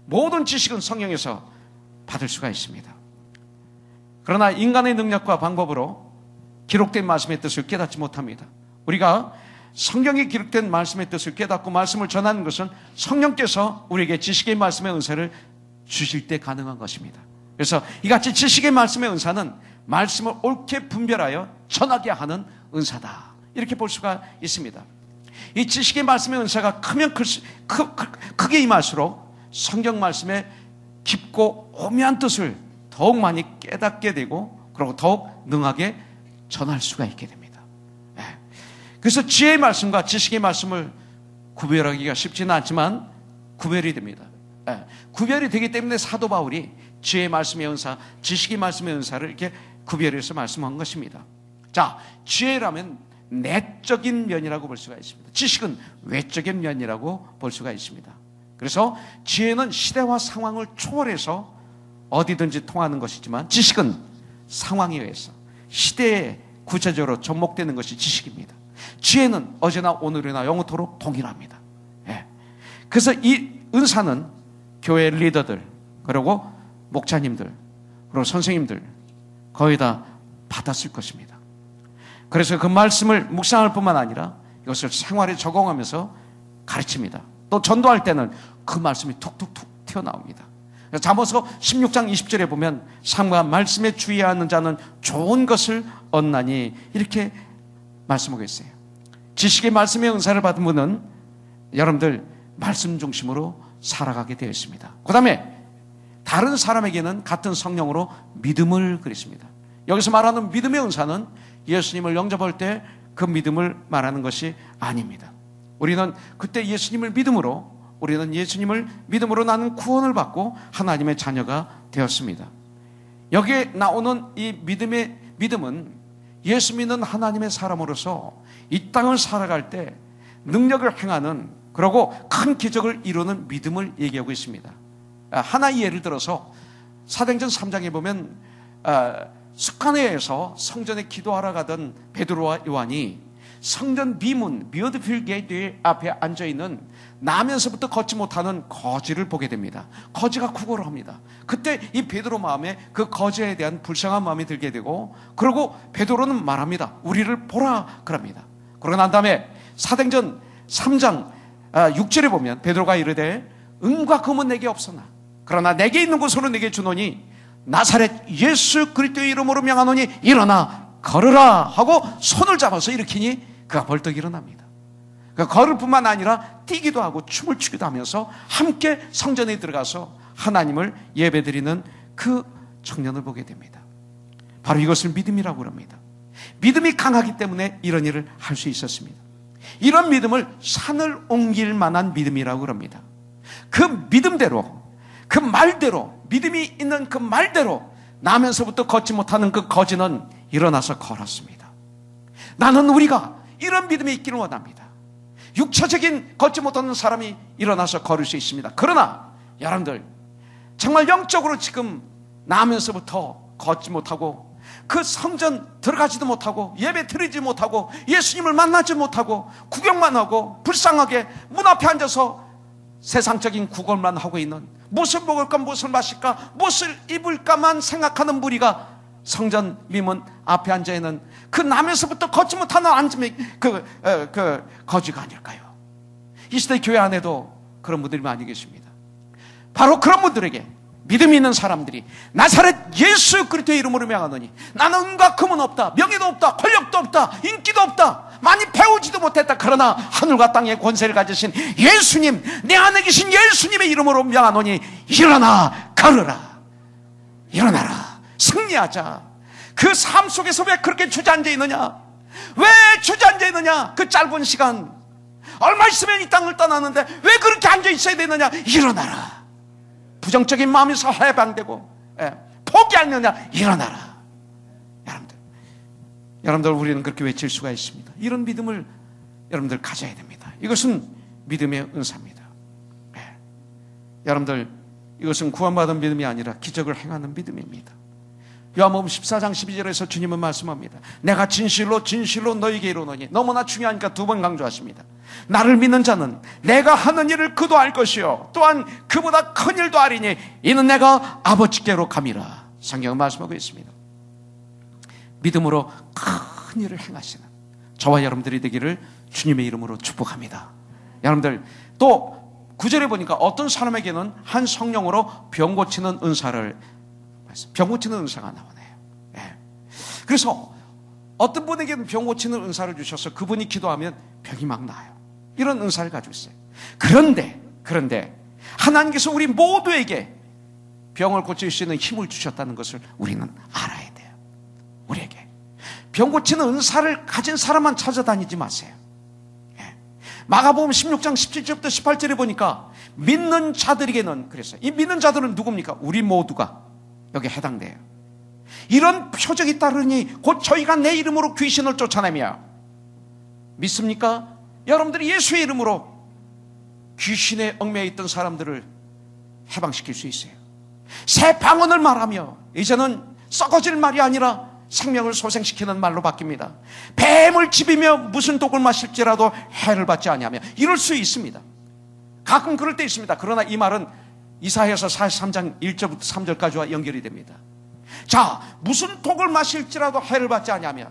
모든 지식은 성경에서 받을 수가 있습니다. 그러나 인간의 능력과 방법으로 기록된 말씀의 뜻을 깨닫지 못합니다. 우리가 성경에 기록된 말씀의 뜻을 깨닫고 말씀을 전하는 것은 성령께서 우리에게 지식의 말씀의 은사를 주실 때 가능한 것입니다. 그래서 이같이 지식의 말씀의 은사는 말씀을 옳게 분별하여 전하게 하는 은사다, 이렇게 볼 수가 있습니다. 이 지식의 말씀의 은사가 크게 임할수록 성경 말씀의 깊고 오묘한 뜻을 더욱 많이 깨닫게 되고, 그리고 더욱 능하게 전할 수가 있게 됩니다. 그래서 지혜의 말씀과 지식의 말씀을 구별하기가 쉽지는 않지만 구별이 됩니다. 구별이 되기 때문에 사도 바울이 지혜의 말씀의 은사, 지식의 말씀의 은사를 이렇게 구별해서 말씀한 것입니다. 자, 지혜라면 내적인 면이라고 볼 수가 있습니다. 지식은 외적인 면이라고 볼 수가 있습니다. 그래서 지혜는 시대와 상황을 초월해서 어디든지 통하는 것이지만, 지식은 상황에 의해서 시대에 구체적으로 접목되는 것이 지식입니다. 지혜는 어제나 오늘이나 영원토록 동일합니다. 그래서 이 은사는 교회 리더들, 그리고 목자님들, 그리고 선생님들 거의 다 받았을 것입니다. 그래서 그 말씀을 묵상할 뿐만 아니라 이것을 생활에 적용하면서 가르칩니다. 또 전도할 때는 그 말씀이 툭툭툭 튀어나옵니다. 잠언서 16장 20절에 보면 삶과 말씀에 주의하는 자는 좋은 것을 얻나니, 이렇게 말씀하고 있어요. 지식의 말씀의 은사를 받은 분은 여러분들 말씀 중심으로 살아가게 되어 있습니다. 그 다음에 다른 사람에게는 같은 성령으로 믿음을 그랬습니다. 여기서 말하는 믿음의 은사는 예수님을 영접할 때 그 믿음을 말하는 것이 아닙니다. 우리는 그때 예수님을 믿음으로 나는 구원을 받고 하나님의 자녀가 되었습니다. 여기에 나오는 이 믿음은 예수 믿는 하나님의 사람으로서 이 땅을 살아갈 때 능력을 행하는, 그리고 큰 기적을 이루는 믿음을 얘기하고 있습니다. 하나의 예를 들어서 사도행전 3장에 보면 습관에 의해서 성전에 기도하러 가던 베드로와 요한이 성전 비문 뮤드필 게이트 앞에 앉아있는 나면서부터 걷지 못하는 거지를 보게 됩니다. 거지가 구걸을 합니다. 그때 이 베드로 마음에 그 거지에 대한 불쌍한 마음이 들게 되고, 그리고 베드로는 말합니다. 우리를 보라 그럽니다. 그러고 난 다음에 사도행전 3장 6절에 보면 베드로가 이르되 은과 금은 내게 없으나 그러나 내게 있는 것으로 내게 주노니 나사렛 예수 그리스도의 이름으로 명하노니 일어나 걸으라 하고 손을 잡아서 일으키니 그가 벌떡 일어납니다. 그러니까 걸을 뿐만 아니라 뛰기도 하고 춤을 추기도 하면서 함께 성전에 들어가서 하나님을 예배드리는 그 청년을 보게 됩니다. 바로 이것을 믿음이라고 합니다. 믿음이 강하기 때문에 이런 일을 할 수 있었습니다. 이런 믿음을 산을 옮길 만한 믿음이라고 합니다. 그 믿음대로, 그 말대로, 믿음이 있는 그 말대로 나면서부터 걷지 못하는 그 거지는 일어나서 걸었습니다. 나는 우리가 이런 믿음이 있기를 원합니다. 육체적인 걷지 못하는 사람이 일어나서 걸을 수 있습니다. 그러나 여러분들 정말 영적으로 지금 나면서부터 걷지 못하고 그 성전 들어가지도 못하고 예배 드리지 못하고 예수님을 만나지 못하고 구경만 하고 불쌍하게 문 앞에 앉아서 세상적인 구걸만 하고 있는, 무엇을 먹을까 무엇을 마실까 무엇을 입을까만 생각하는 무리가 성전 미문 앞에 앉아있는 그 남에서부터 걷지 못하는 앉음이 그 거지가 아닐까요? 이 시대 교회 안에도 그런 분들이 많이 계십니다. 바로 그런 분들에게 믿음이 있는 사람들이 나사렛 예수 그리스도의 이름으로 명하노니 나는 은과 금은 없다, 명예도 없다, 권력도 없다, 인기도 없다, 많이 배우지도 못했다. 그러나 하늘과 땅의 권세를 가지신 예수님, 내 안에 계신 예수님의 이름으로 명하노니 일어나 걸으라, 일어나라, 승리하자. 그 삶 속에서 왜 그렇게 주저앉아 있느냐? 왜 주저앉아 있느냐? 그 짧은 시간 얼마 있으면 이 땅을 떠나는데 왜 그렇게 앉아 있어야 되느냐? 일어나라. 부정적인 마음에서 해방되고 포기하느냐? 일어나라. 여러분들 우리는 그렇게 외칠 수가 있습니다. 이런 믿음을 여러분들 가져야 됩니다. 이것은 믿음의 은사입니다. 여러분들 이것은 구원받은 믿음이 아니라 기적을 행하는 믿음입니다. 요한복음 14장 12절에서 주님은 말씀합니다. 내가 진실로 진실로 너희에게 이르노니, 너무나 중요하니까 두 번 강조하십니다. 나를 믿는 자는 내가 하는 일을 그도 알 것이요 또한 그보다 큰 일도 아리니 이는 내가 아버지께로 감이라. 성경은 말씀하고 있습니다. 믿음으로 큰 일을 행하시는 저와 여러분들이 되기를 주님의 이름으로 축복합니다. 여러분들 또 9절에 보니까 어떤 사람에게는 한 성령으로 병 고치는 은사를, 병 고치는 은사가 나오네요. 그래서 어떤 분에게는 병 고치는 은사를 주셔서 그분이 기도하면 병이 막 나아요. 이런 은사를 가지고 있어요. 그런데 하나님께서 우리 모두에게 병을 고칠 수 있는 힘을 주셨다는 것을 우리는 알아야 돼요. 우리에게 병 고치는 은사를 가진 사람만 찾아다니지 마세요. 마가복음 16장 17절부터 18절에 보니까 믿는 자들에게는, 그랬어요. 이 믿는 자들은 누굽니까? 우리 모두가 여기에 해당돼요. 이런 표적이 따르니 곧 저희가 내 이름으로 귀신을 쫓아내며, 믿습니까? 여러분들이 예수의 이름으로 귀신에 얽매여 있던 사람들을 해방시킬 수 있어요. 새 방언을 말하며, 이제는 썩어질 말이 아니라 생명을 소생시키는 말로 바뀝니다. 뱀을 집이며 무슨 독을 마실지라도 해를 받지 아니하며, 이럴 수 있습니다. 가끔 그럴 때 있습니다. 그러나 이 말은 이사야서 43장 1절부터 3절까지와 연결이 됩니다. 자, 무슨 독을 마실지라도 해를 받지 아니하며,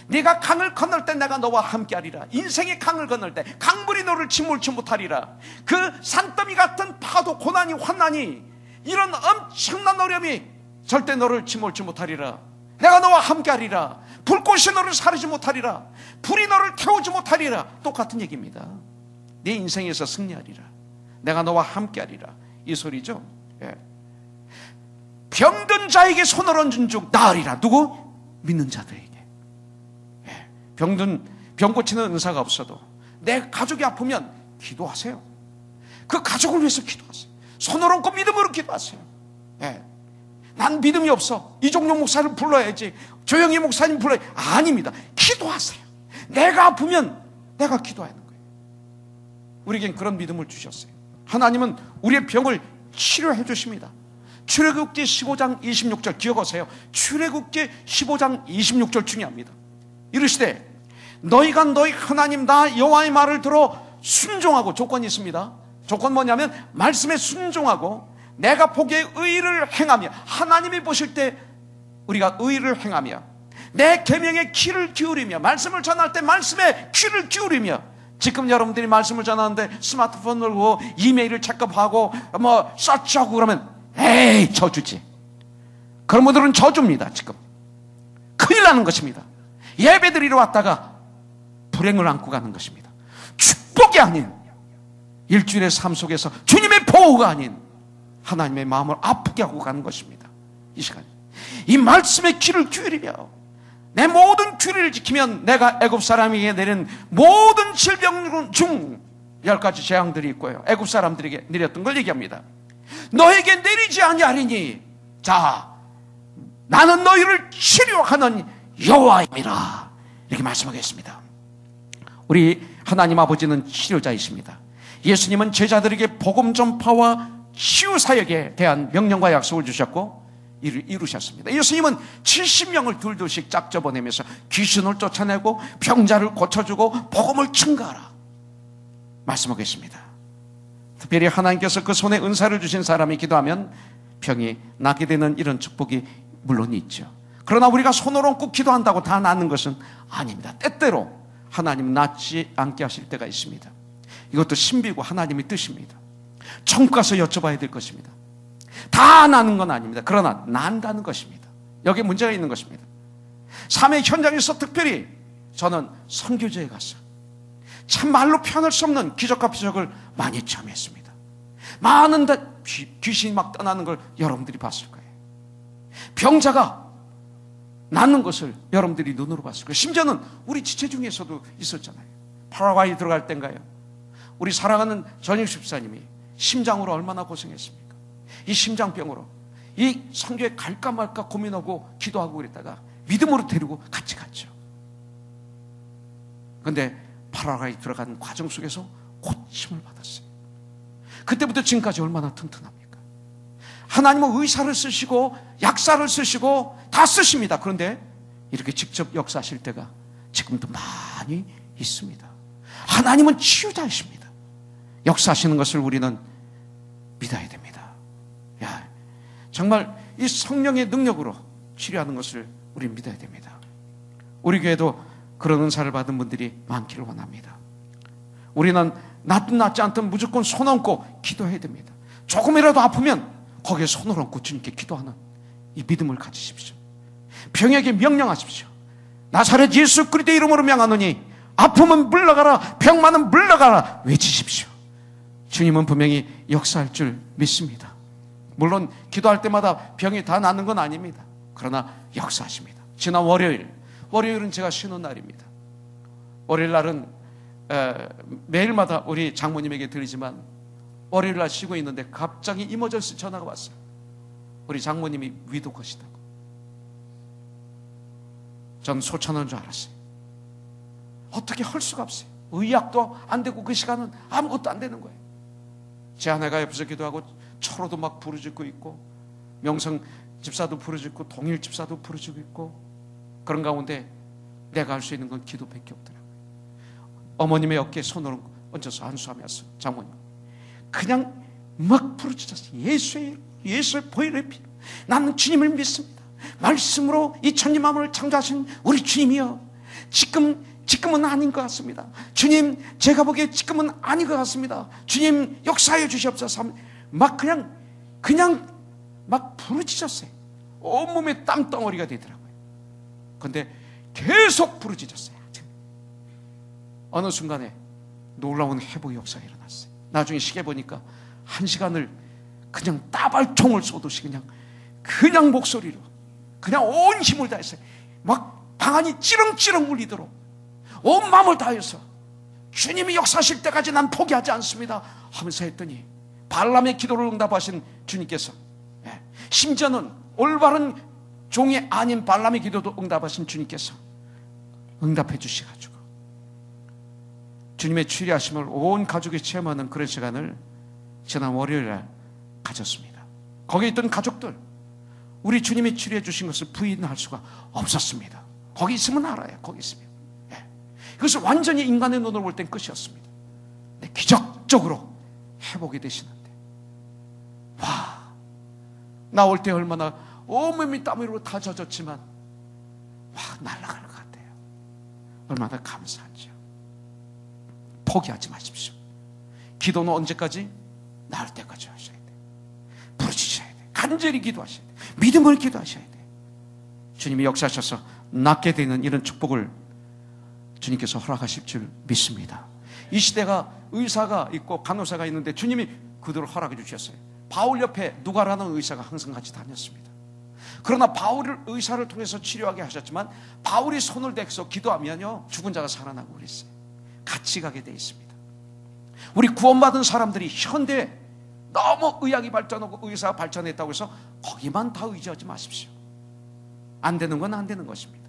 네가 강을 건널 때 내가 너와 함께하리라. 인생의 강을 건널 때 강물이 너를 침몰치 못하리라. 그 산더미 같은 파도, 고난이, 환난이, 이런 엄청난 어려움이 절대 너를 침몰치 못하리라. 내가 너와 함께하리라. 불꽃이 너를 사르지 못하리라. 불이 너를 태우지 못하리라. 똑같은 얘기입니다. 네 인생에서 승리하리라. 내가 너와 함께하리라. 이 소리죠. 병든 자에게 손을 얹은 즉 나으리라. 누구? 믿는 자들에게. 병 고치는 은사가 없어도 내 가족이 아프면 기도하세요. 그 가족을 위해서 기도하세요. 손을 얹고 믿음으로 기도하세요. 난 믿음이 없어, 이종용 목사를 불러야지, 조영희 목사님 불러야, 아닙니다. 기도하세요. 내가 아프면 내가 기도하는 거예요. 우리에겐 그런 믿음을 주셨어요. 하나님은 우리의 병을 치료해 주십니다. 출애굽기 15장 26절 기억하세요. 출애굽기 15장 26절 중요합니다. 이르시되 너희가 너희 하나님 나 여호와의 말을 들어 순종하고, 조건이 있습니다. 조건 뭐냐면 말씀에 순종하고 내가 보기에 의를 행하며, 하나님이 보실 때 우리가 의를 행하며, 내 계명에 귀를 기울이며, 말씀을 전할 때 말씀에 귀를 기울이며. 지금 여러분들이 말씀을 전하는데 스마트폰 들고 이메일을 체크하고 서치하고 그러면 에이 저주지. 그런 분들은 저주입니다. 지금 큰일 나는 것입니다. 예배드리러 왔다가 불행을 안고 가는 것입니다. 축복이 아닌, 일주일의 삶 속에서 주님의 보호가 아닌 하나님의 마음을 아프게 하고 가는 것입니다. 이 시간에 이 말씀에 귀를 기울이며 내 모든 규례를 지키면 내가 애굽 사람에게 내린 모든 질병 중 10가지 재앙들이 있고요, 애굽 사람들에게 내렸던 걸 얘기합니다. 너에게 내리지 아니하리니 자 나는 너희를 치료하는 여호와입니다. 이렇게 말씀하겠습니다. 우리 하나님 아버지는 치료자이십니다. 예수님은 제자들에게 복음 전파와 치유 사역에 대한 명령과 약속을 주셨고 이루셨습니다. 예수님은 70명을 둘둘씩 짝져 보내면서 귀신을 쫓아내고 병자를 고쳐주고 복음을 증거하라 말씀하겠습니다. 특별히 하나님께서 그 손에 은사를 주신 사람이 기도하면 병이 낫게 되는 이런 축복이 물론 있죠. 그러나 우리가 손을 얹고 기도한다고 다 낫는 것은 아닙니다. 때때로 하나님은 낫지 않게 하실 때가 있습니다. 이것도 신비고 하나님의 뜻입니다. 천국 가서 여쭤봐야 될 것입니다. 다 나는 건 아닙니다. 그러나 난다는 것입니다. 여기에 문제가 있는 것입니다. 삶의 현장에서 특별히 저는 선교제에 가서 참말로 표현할 수 없는 기적과 비적을 많이 체험했습니다. 많은 귀신이 막 떠나는 걸 여러분들이 봤을 거예요. 병자가 낫는 것을 여러분들이 눈으로 봤을 거예요. 심지어는 우리 지체 중에서도 있었잖아요. 파라과이 들어갈 땐가요? 우리 사랑하는 전익 집사님이 심장으로 얼마나 고생했습니까? 이 심장병으로 이 선교에 갈까 말까 고민하고 기도하고 그랬다가 믿음으로 데리고 같이 갔죠. 그런데 파라과이 들어가는 과정 속에서 고침을 받았어요. 그때부터 지금까지 얼마나 튼튼합니까? 하나님은 의사를 쓰시고 약사를 쓰시고 다 쓰십니다. 그런데 이렇게 직접 역사하실 때가 지금도 많이 있습니다. 하나님은 치유자이십니다. 역사하시는 것을 우리는 믿어야 됩니다. 야, 정말 이 성령의 능력으로 치료하는 것을 우리는 믿어야 됩니다. 우리 교회도 그런 은사를 받은 분들이 많기를 원합니다. 우리는 낫든 낫지 않든 무조건 손 얹고 기도해야 됩니다. 조금이라도 아프면 거기에 손을 얹고 주님께 기도하는 이 믿음을 가지십시오. 병에게 명령하십시오. 나사렛 예수 그리스도의 이름으로 명하노니 아픔은 물러가라, 병만은 물러가라 외치십시오. 주님은 분명히 역사할 줄 믿습니다. 물론 기도할 때마다 병이 다 낫는 건 아닙니다. 그러나 역사하십니다. 지난 월요일은 제가 쉬는 날입니다. 월요일 날은 매일마다 우리 장모님에게 드리지만 월요일 날 쉬고 있는데 갑자기 이머전시 전화가 왔어요. 우리 장모님이 위독하시다고. 전 소천한 줄 알았어요. 어떻게 할 수가 없어요. 의학도 안 되고 그 시간은 아무것도 안 되는 거예요. 제 아내가 옆에서 기도하고 철호도 막 부르짖고 있고 명성 집사도 부르짖고 동일 집사도 부르짖고 있고 그런 가운데 내가 할 수 있는 건 기도밖에 없더라고요. 어머님의 어깨에 손을 얹어서 안수하면서 장모님 그냥 막 부르짖었어요. 예수의 보혈의 피, 나는 주님을 믿습니다. 말씀으로 이 천지 만물을 창조하신 우리 주님이여, 지금은 아닌 것 같습니다. 주님, 제가 보기에 지금은 아닌 것 같습니다. 주님 역사해 주시옵소서. 막 그냥 막 부르짖었어요. 온몸에 땀덩어리가 되더라고요. 그런데 계속 부르짖었어요. 어느 순간에 놀라운 회복의 역사가 일어났어요. 나중에 시계 보니까 1시간을 그냥 따발총을 쏘듯이 그냥 목소리로 그냥 온 힘을 다했어요. 막 방안이 찌렁찌렁 울리도록 온 마음을 다해서 주님이 역사하실 때까지 난 포기하지 않습니다 하면서 했더니 발람의 기도를 응답하신 주님께서, 심지어는 올바른 종이 아닌 발람의 기도도 응답하신 주님께서 응답해 주셔가지고 주님의 치료하심을 온 가족이 체험하는 그런 시간을 지난 월요일날 가졌습니다. 거기에 있던 가족들, 우리 주님이 치료해 주신 것을 부인할 수가 없었습니다. 거기 있으면 알아요. 거기 있으면. 그것을 완전히 인간의 눈으로 볼 땐 끝이었습니다. 근데 기적적으로 회복이 되시는데, 와, 나올 때 얼마나 온몸이 땀으로 다 젖었지만 와, 날아갈 것 같아요. 얼마나 감사한지요. 포기하지 마십시오. 기도는 언제까지? 나을 때까지 하셔야 돼요. 부르짖으셔야 돼요. 간절히 기도하셔야 돼요. 믿음을 기도하셔야 돼요. 주님이 역사하셔서 낫게 되는 이런 축복을 주님께서 허락하실 줄 믿습니다. 이 시대가 의사가 있고 간호사가 있는데 주님이 그들을 허락해 주셨어요. 바울 옆에 누가라는 의사가 항상 같이 다녔습니다. 그러나 바울을 의사를 통해서 치료하게 하셨지만 바울이 손을 대서 기도하면요 죽은 자가 살아나고 그랬어요. 같이 가게 돼 있습니다. 우리 구원받은 사람들이 현대에 너무 의학이 발전하고 의사가 발전했다고 해서 거기만 다 의지하지 마십시오. 안 되는 건 안 되는 것입니다.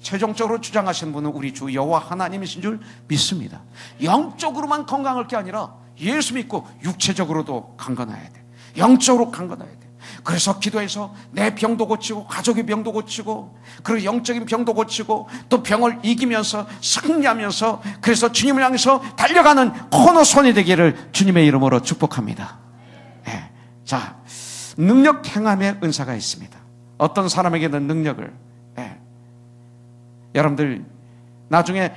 최종적으로 주장하시는 분은 우리 주 여호와 하나님이신 줄 믿습니다. 영적으로만 건강할 게 아니라 예수 믿고 육체적으로도 강건해야 돼. 영적으로 강건해야 돼. 그래서 기도해서 내 병도 고치고 가족의 병도 고치고 그리고 영적인 병도 고치고 또 병을 이기면서 승리하면서 그래서 주님을 향해서 달려가는 코너손이 되기를 주님의 이름으로 축복합니다. 네. 자, 능력 행함의 은사가 있습니다. 어떤 사람에게는 능력을, 여러분들 나중에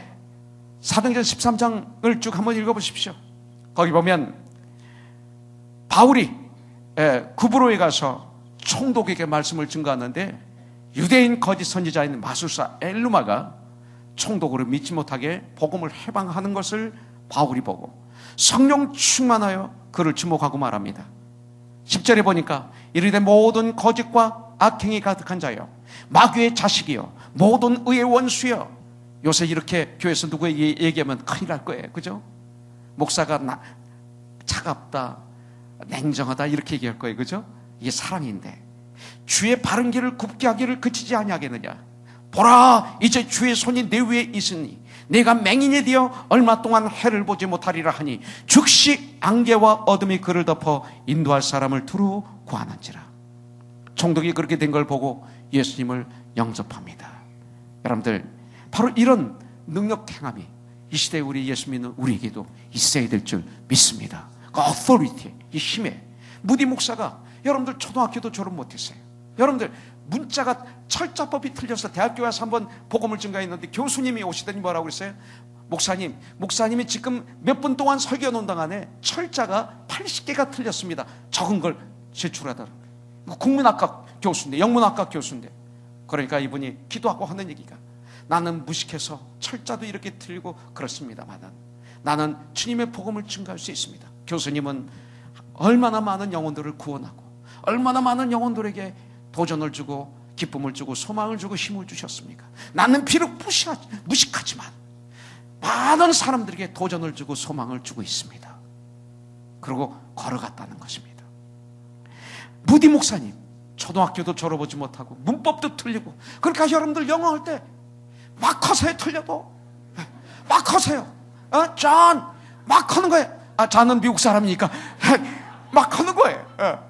사도행전 13장을 쭉 한번 읽어보십시오. 거기 보면 바울이 구브로에 가서 총독에게 말씀을 증거하는데 유대인 거짓 선지자인 마술사 엘루마가 총독으로 믿지 못하게 복음을 해방하는 것을 바울이 보고 성령 충만하여 그를 주목하고 말합니다. 10절에 보니까 이르되 모든 거짓과 악행이 가득한 자여 마귀의 자식이여 모든 의의 원수여. 요새 이렇게 교회에서 누구에게 얘기하면 큰일 날 거예요. 그죠? 목사가 차갑다, 냉정하다 이렇게 얘기할 거예요. 그죠? 이게 사랑인데 주의 바른 길을 굽게 하기를 그치지 아니하겠느냐. 보라 이제 주의 손이 내 위에 있으니 내가 맹인이 되어 얼마 동안 해를 보지 못하리라 하니 즉시 안개와 어둠이 그를 덮어 인도할 사람을 두루 구하는지라. 총독이 그렇게 된 걸 보고 예수님을 영접합니다. 여러분들 바로 이런 능력 행함이 이 시대에 우리 예수 믿는 우리에게도 있어야 될 줄 믿습니다. 그 authority, 이 힘에 무디 목사가 여러분들 초등학교도 졸업 못했어요. 여러분들 문자가 철자법이 틀려서 대학교 와서 한번 복음을 증가했는데 교수님이 오시더니 뭐라고 그랬어요? 목사님이 지금 몇 분 동안 설교 논당 안에 철자가 80개가 틀렸습니다. 적은 걸 제출하더라고요. 국문학과 교수인데, 영문학과 교수인데, 그러니까 이분이 기도하고 하는 얘기가 나는 무식해서 철자도 이렇게 틀리고 그렇습니다만 나는 주님의 복음을 증가할 수 있습니다. 교수님은 얼마나 많은 영혼들을 구원하고 얼마나 많은 영혼들에게 도전을 주고 기쁨을 주고 소망을 주고 힘을 주셨습니까? 나는 비록 무식하지만 많은 사람들에게 도전을 주고 소망을 주고 있습니다. 그리고 걸어갔다는 것입니다. 무디 목사님 초등학교도 졸업하지 못하고 문법도 틀리고 그러니까 여러분들 영어 할 때 막 하세요. 틀려도 막 하세요. 존 막 하는 거예요. 저는 미국 사람이니까 막 하는 거예요.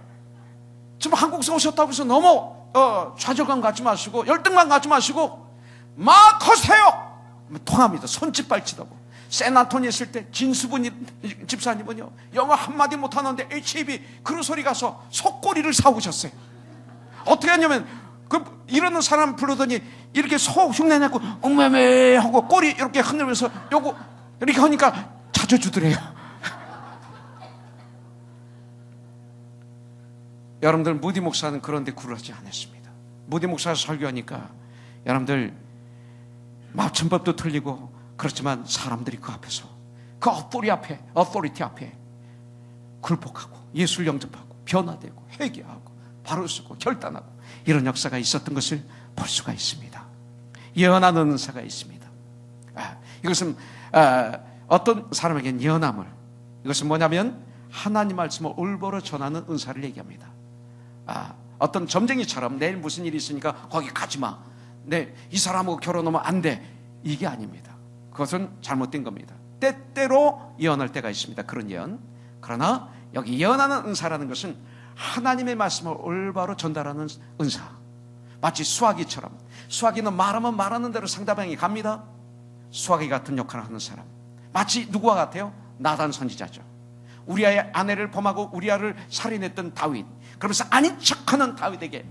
지금 한국에서 오셨다고 해서 너무 좌절감 갖지 마시고 열등감 갖지 마시고 막 하세요. 통합니다. 손짓 발치다고. 샌안토니에 있을 때 진수분 집사님은요 영어 한마디 못하는데 HIV 그런 소리 가서 속꼬리를 사오셨어요. 어떻게 하냐면 이러는 사람 부르더니 이렇게 속 흉내내고 엉매매 하고 꼬리 이렇게 흔들면서 요거 이렇게 하니까 찾아주더래요. 여러분들 무디 목사는 그런데 굴하지 않았습니다. 무디 목사가 설교하니까 여러분들 맞춤법도 틀리고 그렇지만 사람들이 그 앞에서 그 어토리티 앞에 굴복하고 예수를 영접하고 변화되고 회개하고 바로 쓰고 결단하고 이런 역사가 있었던 것을 볼 수가 있습니다. 예언하는 은사가 있습니다. 이것은 어떤 사람에게는 예언함을, 이것은 뭐냐면 하나님 말씀을 올바로 전하는 은사를 얘기합니다. 어떤 점쟁이처럼 내일 무슨 일이 있으니까 거기 가지마, 이 사람하고 결혼하면 안 돼, 이게 아닙니다. 그것은 잘못된 겁니다. 때때로 예언할 때가 있습니다. 그런 예언. 그러나 여기 예언하는 은사라는 것은 하나님의 말씀을 올바로 전달하는 은사. 마치 수화기처럼, 수화기는 말하면 말하는 대로 상대방이 갑니다. 수화기 같은 역할을 하는 사람, 마치 누구와 같아요? 나단 선지자죠. 우리아의 아내를 범하고 우리아를 살인했던 다윗, 그러면서 아닌 척하는 다윗에게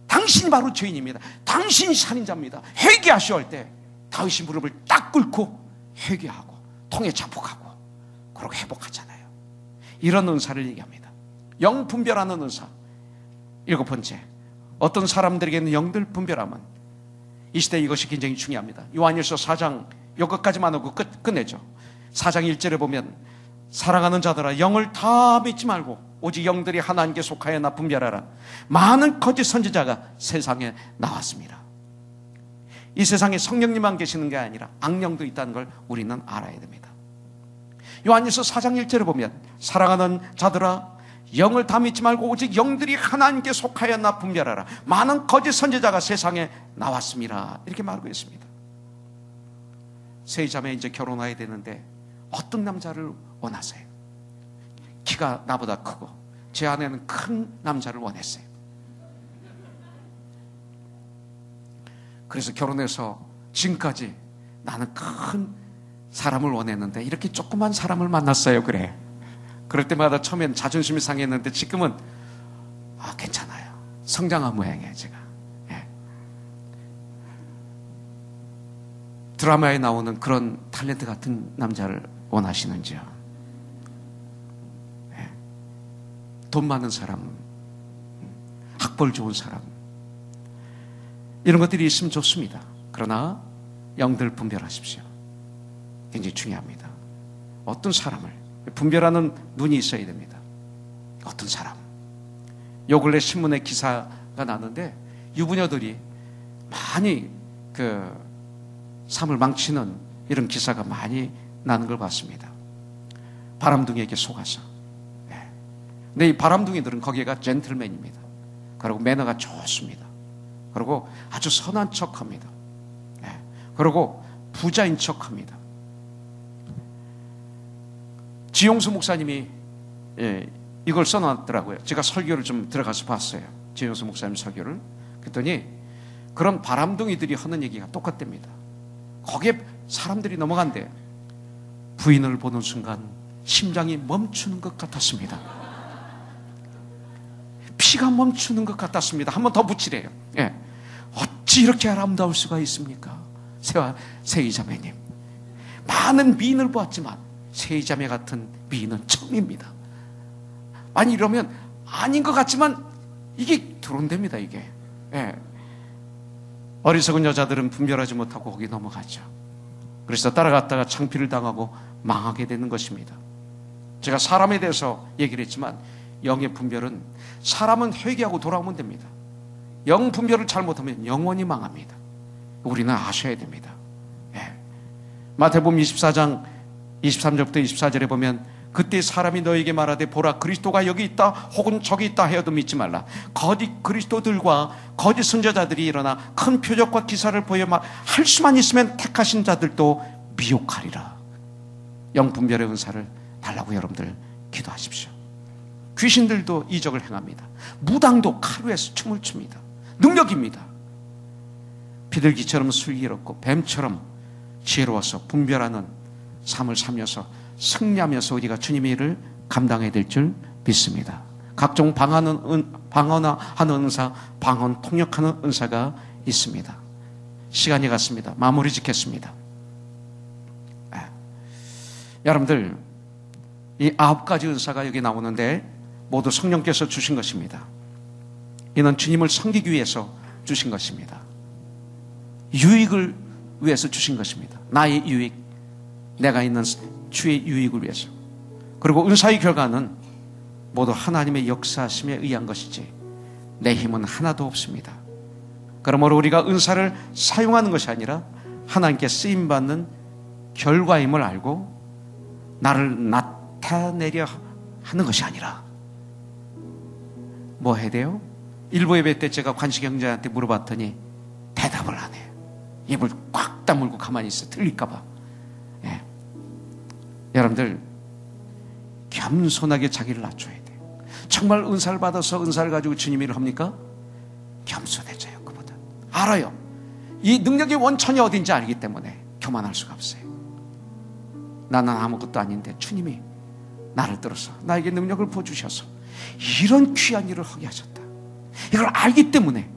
당신이 바로 죄인입니다, 당신이 살인자입니다, 회개하시오 할 때 다윗이 무릎을 딱 꿇고 회개하고 통에 자복하고 그러고 회복하잖아요. 이런 은사를 얘기합니다. 영 분별하는 은사. 7번째, 어떤 사람들에게는 영들 분별함은, 이 시대에 이것이 굉장히 중요합니다. 요한일서 4장 여기까지만 하고 끝내죠. 4장 1절에 보면 사랑하는 자들아 영을 다 믿지 말고 오직 영들이 하나님께 속하여 나 분별하라. 많은 거짓 선지자가 세상에 나왔습니다. 이 세상에 성령님만 계시는 게 아니라 악령도 있다는 걸 우리는 알아야 됩니다. 요한일서 4장 1절에 보면 사랑하는 자들아 영을 다 믿지 말고 오직 영들이 하나님께 속하여 나 분별하라. 많은 거짓 선지자가 세상에 나왔습니다. 이렇게 말하고 있습니다. 세 자매 이제 결혼해야 되는데 어떤 남자를 원하세요? 키가 나보다 크고 제 아내는 큰 남자를 원했어요. 그래서 결혼해서 지금까지 나는 큰 사람을 원했는데 이렇게 조그만 사람을 만났어요. 그럴 때마다 처음엔 자존심이 상했는데 지금은 괜찮아요. 성장한 모양이에요. 제가 드라마에 나오는 그런 탤런트 같은 남자를 원하시는지요? 돈 많은 사람, 학벌 좋은 사람, 이런 것들이 있으면 좋습니다. 그러나 영들 분별하십시오. 굉장히 중요합니다. 어떤 사람을 분별하는 눈이 있어야 됩니다. 어떤 사람. 요 근래 신문에 기사가 나는데 유부녀들이 많이 삶을 망치는 이런 기사가 많이 나는 걸 봤습니다. 바람둥이에게 속아서. 근데 이 바람둥이들은 거기가 젠틀맨입니다. 그리고 매너가 좋습니다. 그리고 아주 선한 척합니다. 그리고 부자인 척합니다. 지용수 목사님이 이걸 써놨더라고요. 제가 설교를 좀 들어가서 봤어요. 지용수 목사님 설교를. 그랬더니 그런 바람둥이들이 하는 얘기가 똑같답니다. 거기에 사람들이 넘어간대요. 부인을 보는 순간 심장이 멈추는 것 같았습니다. 피가 멈추는 것 같았습니다. 한 번 더 붙이래요. 어찌 이렇게 아름다울 수가 있습니까? 세이자매님. 많은 미인을 보았지만 세이자매 같은 미인은 처음입니다. 아니 이러면 아닌 것 같지만 이게 드론됩니다. 이게. 어리석은 여자들은 분별하지 못하고 거기 넘어가죠. 그래서 따라갔다가 창피를 당하고 망하게 되는 것입니다. 제가 사람에 대해서 얘기를 했지만 영의 분별은 사람은 회개하고 돌아오면 됩니다. 영 분별을 잘못하면 영원히 망합니다. 우리는 아셔야 됩니다. 마태복음 24장 23절부터 24절에 보면 그때 사람이 너에게 말하되 보라 그리스도가 여기 있다 혹은 저기 있다 하여도 믿지 말라. 거짓 그리스도들과 거짓 선지자들이 일어나 큰 표적과 기사를 보여 할 수만 있으면 택하신 자들도 미혹하리라. 영분별의 은사를 달라고 여러분들 기도하십시오. 귀신들도 이적을 행합니다. 무당도 칼로에서 춤을 춥니다. 능력입니다. 비둘기처럼 슬기롭고 뱀처럼 지혜로워서 분별하는 삶을 살면서 승리하면서 우리가 주님의 일을 감당해야 될 줄 믿습니다. 각종 방언하는 은사, 방언 통역하는 은사가 있습니다. 시간이 갔습니다. 마무리 짓겠습니다. 여러분들 이 9가지 은사가 여기 나오는데 모두 성령께서 주신 것입니다. 이는 주님을 섬기기 위해서 주신 것입니다. 유익을 위해서 주신 것입니다. 나의 유익, 내가 있는 주의 유익을 위해서. 그리고 은사의 결과는 모두 하나님의 역사하심에 의한 것이지 내 힘은 하나도 없습니다. 그러므로 우리가 은사를 사용하는 것이 아니라 하나님께 쓰임받는 결과임을 알고 나를 나타내려 하는 것이 아니라 뭐 해야 돼요? 일부 예배 때 제가 관식 형제한테 물어봤더니 대답을 안 해요. 입을 꽉 다물고 가만히 있어. 틀릴까봐. 여러분들 겸손하게 자기를 낮춰야 돼요. 정말 은사를 받아서 은사를 가지고 주님 일을 합니까? 겸손해져요. 그보다 알아요. 이 능력의 원천이 어딘지 알기 때문에 교만할 수가 없어요. 나는 아무것도 아닌데 주님이 나를 들어서 나에게 능력을 부어주셔서 이런 귀한 일을 하게 하셨다. 이걸 알기 때문에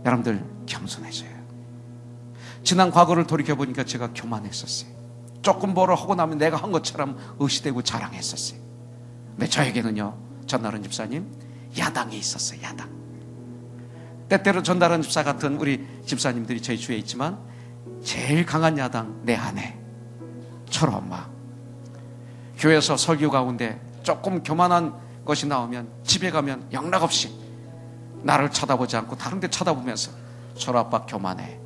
여러분들 겸손해져요. 지난 과거를 돌이켜보니까 제가 교만했었어요. 조금 뭐를 하고 나면 내가 한 것처럼 의시되고 자랑했었어요. 근데 저에게는요, 전다른 집사님 야당이 있었어요. 야당. 때때로 전다른 집사 같은 우리 집사님들이 저희 주위에 있지만 제일 강한 야당 내 아내처럼 막 교회에서 설교 가운데 조금 교만한 것이 나오면 집에 가면 영락없이 나를 쳐다보지 않고 다른 데 쳐다보면서 저로 아빠 교만해.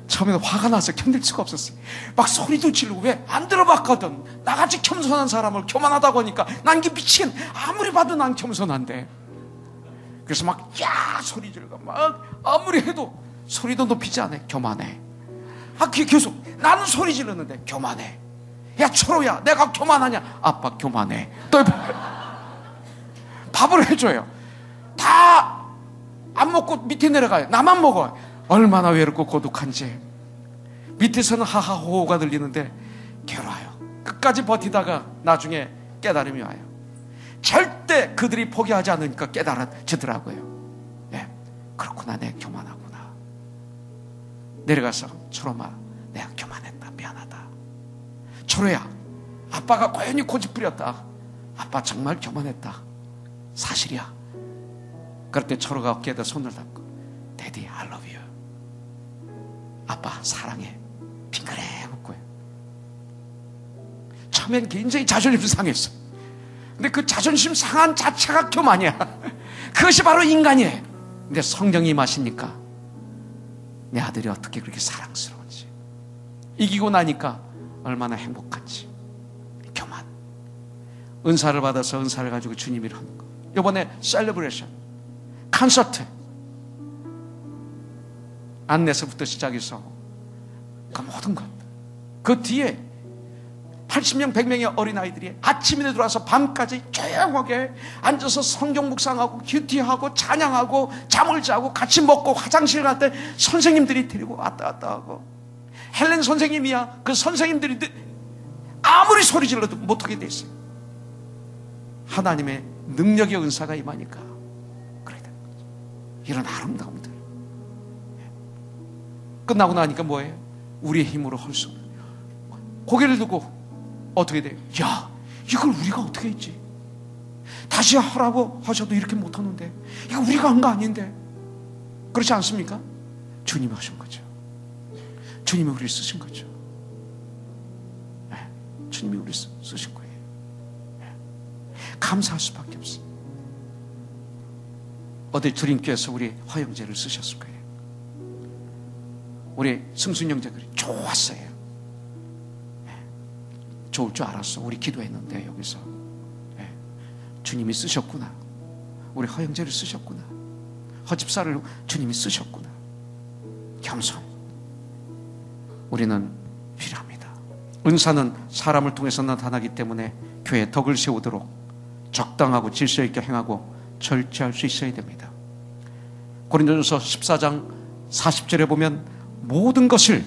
처음에는 화가 나서 견딜 수가 없었어요. 막 소리도 지르고 왜 안 들어봤거든. 나같이 겸손한 사람을 교만하다고 하니까 난 이게 미친. 아무리 봐도 난 겸손한데. 그래서 막 야 소리 지르고 막 아무리 해도 소리도 높이지 않아. 교만해. 그게 계속 나는 소리 지르는데 교만해. 야 초로야 내가 교만하냐. 아빠 교만해. 또 밥을 해줘요. 다 안 먹고 밑에 내려가요. 나만 먹어요. 얼마나 외롭고 고독한지. 밑에서는 하하호호가 들리는데 괴로워요. 끝까지 버티다가 나중에 깨달음이 와요. 절대 그들이 포기하지 않으니까 깨달아지더라고요. 그렇구나, 내가 교만하구나. 내려가서 초롬아 내가 교만했다, 미안하다. 초로야 아빠가 고연히 고집부렸다. 아빠 정말 교만했다. 사실이야. 그럴 때 서로가 어깨에다 손을 닿고 Daddy, I love you. 아빠 사랑해. 빙그레 웃고요. 처음엔 굉장히 자존심 상했어. 근데 그 자존심 상한 자체가 교만이야. 그것이 바로 인간이에요. 근데 성령이 임하시니까 내 아들이 어떻게 그렇게 사랑스러운지, 이기고 나니까 얼마나 행복한지. 교만. 은사를 받아서 은사를 가지고 주님을 하는 거. 이번에 셀러브레이션 콘서트 안내서부터 시작해서 그 모든 것, 그 뒤에 80명 100명의 어린아이들이 아침에 들어와서 밤까지 조용하게 앉아서 성경 묵상하고 큐티하고 찬양하고 잠을 자고 같이 먹고 화장실 갈 때 선생님들이 데리고 왔다 갔다 하고, 헬렌 선생님이야 그 선생님들이 아무리 소리 질러도 못하게 돼 있어요. 하나님의 능력의 은사가 임하니까 그래야 되는 거죠. 이런 아름다움들. 끝나고 나니까 뭐예요? 우리의 힘으로 할 수 없는, 고개를 두고 어떻게 돼요? 야, 이걸 우리가 어떻게 했지? 다시 하라고 하셔도 이렇게 못하는데, 이거 우리가 한 거 아닌데. 그렇지 않습니까? 주님이 하신 거죠. 주님이 우리를 쓰신 거죠. 네, 주님이 우리를 쓰신 거예요. 네. 감사할 수밖에 없어요. 어디 주님께서 우리 화영제를 쓰셨을 거예요. 우리 승순영제들이 좋았어요. 좋을 줄 알았어. 우리 기도했는데 여기서 주님이 쓰셨구나. 우리 허영제를 쓰셨구나. 허집사를 주님이 쓰셨구나. 겸손. 우리는 필요합니다. 은사는 사람을 통해서 나타나기 때문에 교회에 덕을 세우도록 적당하고 질서 있게 행하고 절제할 수 있어야 됩니다. 고린도전서 14장 40절에 보면 모든 것을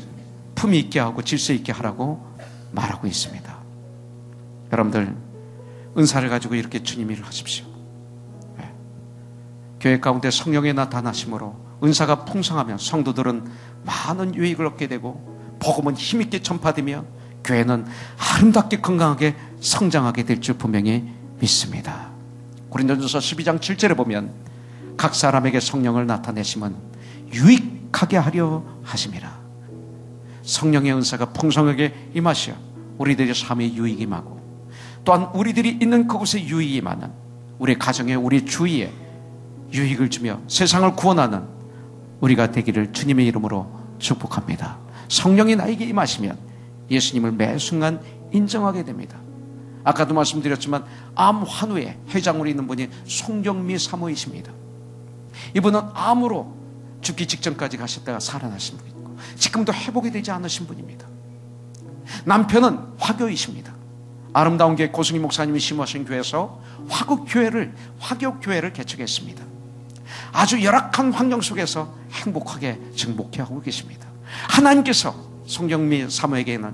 품위 있게 하고 질서 있게 하라고 말하고 있습니다. 여러분들 은사를 가지고 이렇게 주님 일을 하십시오. 네. 교회 가운데 성령의 나타나심으로 은사가 풍성하면 성도들은 많은 유익을 얻게 되고 복음은 힘있게 전파되며 교회는 아름답게 건강하게 성장하게 될 줄 분명히 믿습니다. 고린도전서 12장 7절에 보면 각 사람에게 성령을 나타내심은 유익하게 하려 하심이라. 성령의 은사가 풍성하게 임하시어 우리들의 삶에 유익이 임하고, 또한 우리들이 있는 그곳에 유익이 임하는, 우리 가정에 우리 주위에 유익을 주며 세상을 구원하는 우리가 되기를 주님의 이름으로 축복합니다. 성령이 나에게 임하시면 예수님을 매 순간 인정하게 됩니다. 아까도 말씀드렸지만 암 환우의 회장으로 있는 분이 송경미 사모이십니다. 이분은 암으로 죽기 직전까지 가셨다가 살아나신 분이고 지금도 회복이 되지 않으신 분입니다. 남편은 화교이십니다. 아름다운 교회 고승희 목사님이 심으신 교회에서 화교교회를 개척했습니다. 아주 열악한 환경 속에서 행복하게 지금 목회하고 계십니다. 하나님께서 송경미 사모에게는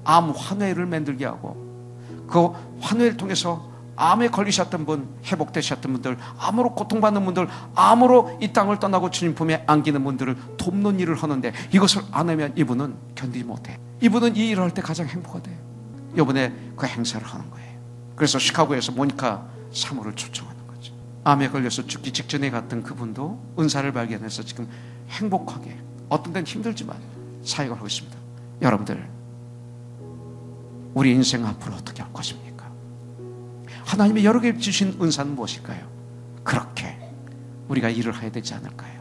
암 환회를 만들게 하고, 그 환회를 통해서 암에 걸리셨던 분, 회복되셨던 분들, 암으로 고통받는 분들, 암으로 이 땅을 떠나고 주님 품에 안기는 분들을 돕는 일을 하는데, 이것을 안 하면 이분은 견디지 못해. 이분은 이 일을 할 때 가장 행복하대요. 이번에 그 행사를 하는 거예요. 그래서 시카고에서 모니카 사모를 초청하는 거죠. 암에 걸려서 죽기 직전에 갔던 그분도 은사를 발견해서 지금 행복하게, 어떤 데는 힘들지만 사역을 하고 있습니다. 여러분들, 우리 인생 앞으로 어떻게 할 것입니까? 하나님이 여러 개 주신 은사는 무엇일까요? 그렇게 우리가 일을 해야 되지 않을까요?